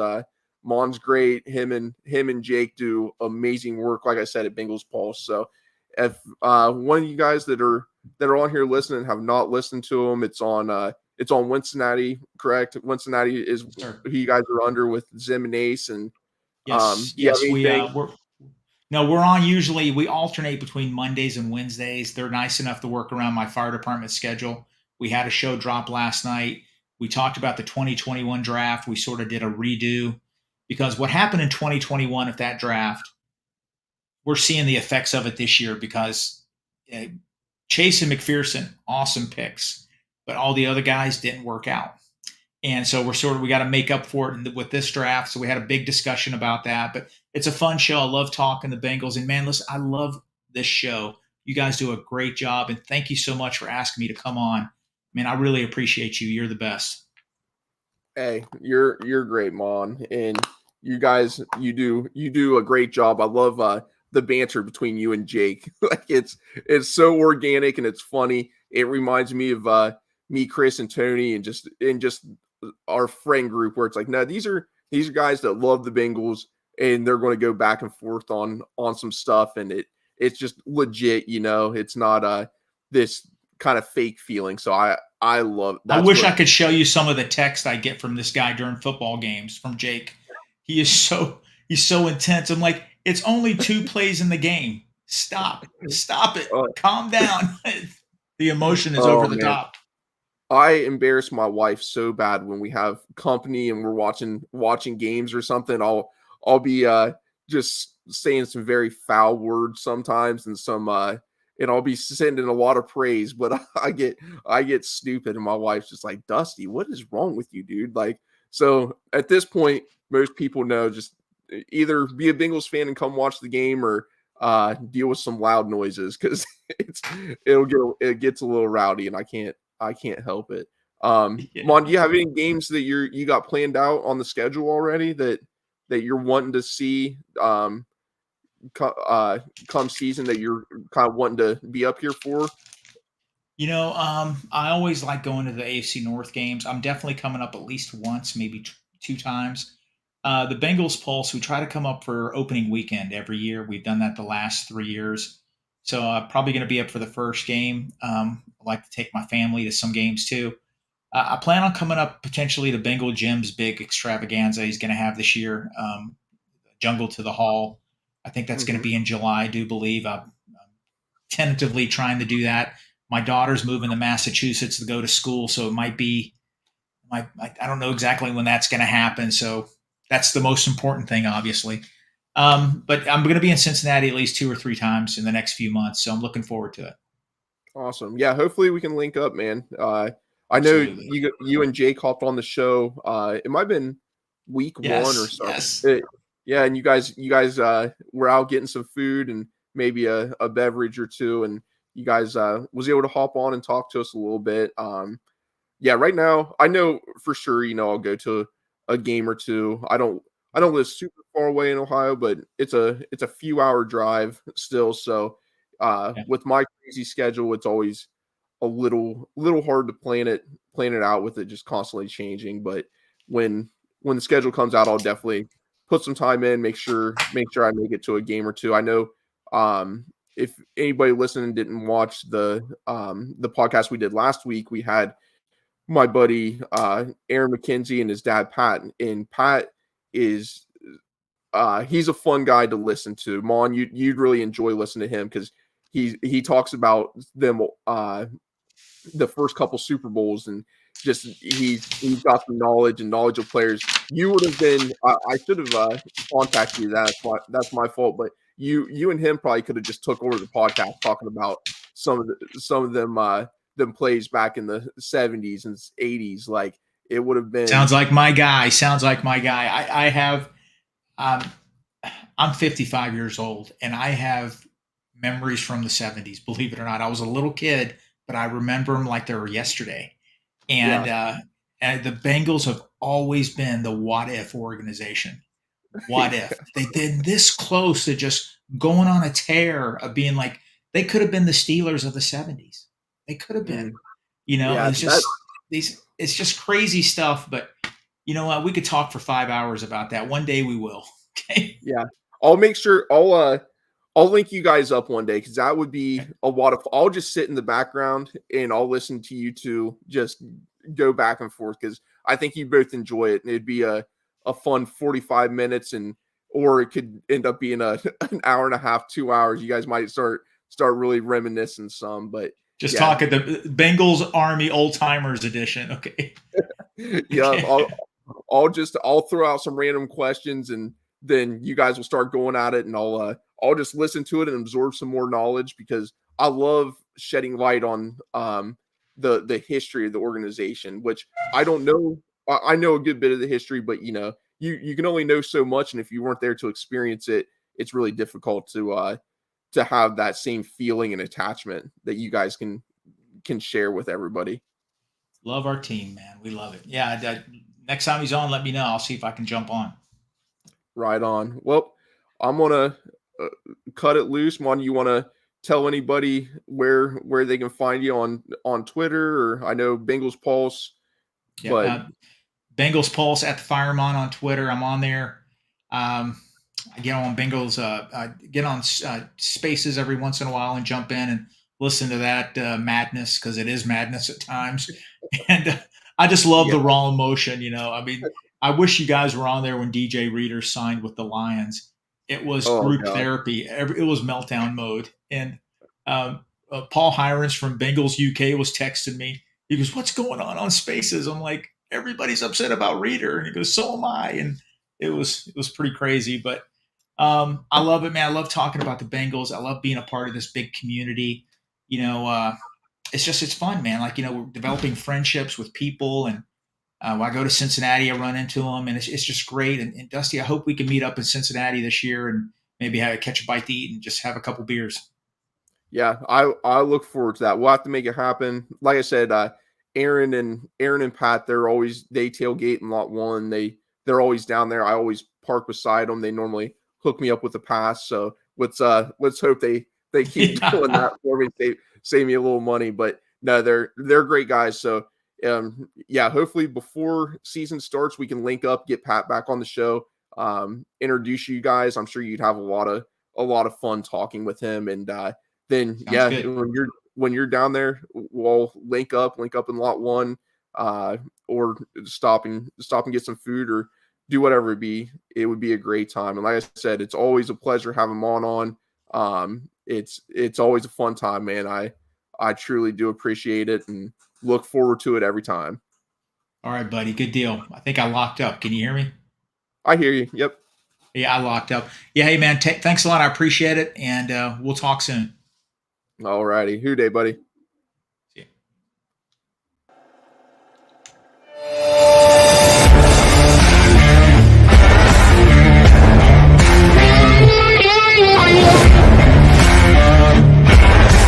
[SPEAKER 1] great. Him and Jake do amazing work, like I said, at Bengals Pulse. So if one of you guys that are on here listening have not listened to them, it's on Cincinnati, correct? Cincinnati is
[SPEAKER 2] Sir.
[SPEAKER 1] who you guys are under with Zim and Ace. And
[SPEAKER 2] Yes,
[SPEAKER 1] do you have
[SPEAKER 2] yes,
[SPEAKER 1] anything?
[SPEAKER 2] we're no, we're on usually we alternate between Mondays and Wednesdays. They're nice enough to work around my fire department schedule. We had a show drop last night. We talked about the 2021 draft. We sort of did a redo because what happened in 2021 of that draft, we're seeing the effects of it this year because uh, Chase and McPherson, awesome picks, but all the other guys didn't work out. And so we got to make up for it with this draft. So we had a big discussion about that. But it's a fun show. I love talking the Bengals. And man, listen, I love this show. You guys do a great job. And thank you so much for asking me to come on. Man, I really appreciate you. You're the best.
[SPEAKER 1] Hey, you're great, Mon, and you guys you do a great job. I love the banter between you and Jake. Like it's so organic and it's funny. It reminds me of me, Chris, and Tony, and just our friend group where it's like, no, these are guys that love the Bengals and they're going to go back and forth on some stuff, and it's just legit, it's not this kind of fake feeling. So I love
[SPEAKER 2] I
[SPEAKER 1] that's
[SPEAKER 2] wish
[SPEAKER 1] what
[SPEAKER 2] I could show you some of the text I get from this guy during football games from Jake. He is he's so intense. I'm like, it's only 2 plays in the game. Stop. Stop it.
[SPEAKER 1] uh,
[SPEAKER 2] Calm down. The emotion is over
[SPEAKER 1] oh
[SPEAKER 2] the
[SPEAKER 1] man.
[SPEAKER 2] top.
[SPEAKER 1] I embarrass my wife so bad when we have company and we're watching games or something. I'll be just saying some very foul words sometimes and some and I'll be sending a lot of praise, but I get stupid and my wife's just like, Dusty, what is wrong with you, dude? Like, so at this point, most people know just either be a Bengals fan and come watch the game or deal with some loud noises because it's it gets a little rowdy and I can't help it.
[SPEAKER 2] Yeah.
[SPEAKER 1] Mon, do you have any games that you got planned out on the schedule already that you're wanting to see come season that you're kind of wanting to be up here for?
[SPEAKER 2] I always like going to the AFC North games. I'm definitely coming up at least once, maybe 2 times. The Bengals Pulse, we try to come up for opening weekend every year. We've done that the last 3 years. So probably going to be up for the first game. I like to take my family to some games too. I plan on coming up potentially to Bengal Jim's big extravaganza he's going to have this year, Jungle to the Hall. I think that's going to
[SPEAKER 1] Mhm.
[SPEAKER 2] be in July, I do believe. I'm tentatively trying to do that. My daughter's moving to Massachusetts to go to school, so it might be I don't know exactly when that's going to happen. So that's the most important thing, obviously. But I'm going to be in Cincinnati at least 2 or 3 times in the next few months, so I'm looking forward to it.
[SPEAKER 1] Awesome. Yeah, hopefully we can link up, man. I know
[SPEAKER 2] Absolutely.
[SPEAKER 1] you and Jake hopped on the show. It might have been week one or
[SPEAKER 2] Yes.
[SPEAKER 1] so.
[SPEAKER 2] Yes.
[SPEAKER 1] Yeah, and you guys were out getting some food and maybe a beverage or two, and you guys was able to hop on and talk to us a little bit. Yeah, right now I know for sure, I'll go to a game or two. I don't live super far away in Ohio, but it's a few hour drive still. So
[SPEAKER 2] Yeah.
[SPEAKER 1] with my crazy schedule, it's always a little hard to plan it out with it just constantly changing. But when when the schedule comes out, I'll definitely put some time in, make sure I make it to a game or two. I know if anybody listening didn't watch the podcast we did last week, we had my buddy Aaron McKenzie and his dad Pat. And Pat is he's a fun guy to listen to. Mon, you'd really enjoy listening to him because he talks about them the first couple Super Bowls and just he's got the knowledge of players. You would have been I should have contacted you. That's my fault. But you and him probably could have just took over the podcast talking about some of them plays back in the 70s and 80s. Like it would have been
[SPEAKER 2] Sounds like my guy. Sounds like my guy. I have um, I'm 55 years old and I have memories from the 70s. Believe it or not, I was a little kid, but I remember them like they were yesterday.
[SPEAKER 1] yeah.
[SPEAKER 2] And the Bengals have always been the what if organization. What if they did this close to just going on a tear of being like they could have been the Steelers of the 70s. They could have been.
[SPEAKER 1] Mm,
[SPEAKER 2] It's
[SPEAKER 1] yeah, that
[SPEAKER 2] just these. It's just crazy stuff. But you know what? We could talk for 5 hours about that. One day we will. Okay.
[SPEAKER 1] yeah. I'll make sure I'll link you guys up one day because that would be a lot of. I'll just sit in the background and I'll listen to you two just go back and forth because I think you both enjoy it and it'd be a fun 45 minutes and or it could end up being an hour and a half, 2 hours. You guys might start really reminiscing some, but
[SPEAKER 2] Just
[SPEAKER 1] yeah,
[SPEAKER 2] talk at the Bengals Army Old Timers edition. Okay.
[SPEAKER 1] yeah.
[SPEAKER 2] Okay.
[SPEAKER 1] I'll throw out some random questions and then you guys will start going at it and I'll just listen to it and absorb some more knowledge because I love shedding light on the history of the organization, which I don't know. I know a good bit of the history, but you can only know so much, and if you weren't there to experience it, it's really difficult to have that same feeling and attachment that you guys can share with everybody.
[SPEAKER 2] Love our team, man. We love it. Yeah. Next time he's on, let me know. I'll see if I can jump on.
[SPEAKER 1] Right on. Well, I'm gonna uh, cut it loose. Mon, you want to tell anybody where they can find you on Twitter or I know Bengals Pulse,
[SPEAKER 2] Yep.
[SPEAKER 1] but
[SPEAKER 2] Bengals Pulse at the Fireman on Twitter. I'm on there. I get on Bengals, I get on Spaces every once in a while and jump in and listen to that madness because it is madness at times. And I just love
[SPEAKER 1] Yeah.
[SPEAKER 2] the raw emotion. I mean, I wish you guys were on there when DJ Reader signed with the Lions. It was
[SPEAKER 1] Oh
[SPEAKER 2] group
[SPEAKER 1] god.
[SPEAKER 2] therapy. It was meltdown mode. And Paul Hirons from Bengals UK was texting me. He goes, "What's going on Spaces?" I'm like, "Everybody's upset about Reader," and he goes, "So am I." And it was pretty crazy, but I love it, man. I love talking about the Bengals. I love being a part of this big community. You know, it's fun, man. Like we're developing friendships with people, and when I go to Cincinnati, I run into them, and it's just great. And Dusty, I hope we can meet up in Cincinnati this year and maybe catch a bite to eat and just have a couple beers.
[SPEAKER 1] Yeah, I look forward to that. We'll have to make it happen. Like I said, Aaron and Pat, they tailgate in lot one. They're always down there. I always park beside them. They normally hook me up with a pass. So let's hope they keep doing
[SPEAKER 2] Yeah.
[SPEAKER 1] that for me. Save me a little money. But no, they're great guys. So yeah, hopefully before season starts, we can link up, get Pat back on the show, introduce you guys. I'm sure you'd have a lot of fun talking with him. And then
[SPEAKER 2] Sounds
[SPEAKER 1] yeah,
[SPEAKER 2] good.
[SPEAKER 1] when you're down there, we'll link up in lot one, or stop and get some food or do whatever it be. It would be a great time. And like I said, it's always a pleasure having Mon on. It's always a fun time, man. I truly do appreciate it and look forward to it every time.
[SPEAKER 2] All right, buddy. Good deal. I think I locked up. Can you hear me?
[SPEAKER 1] I hear you. Yep.
[SPEAKER 2] Yeah, I locked up. Yeah, hey man, thanks a lot. I appreciate it, and we'll talk soon.
[SPEAKER 1] All righty. Who day, buddy?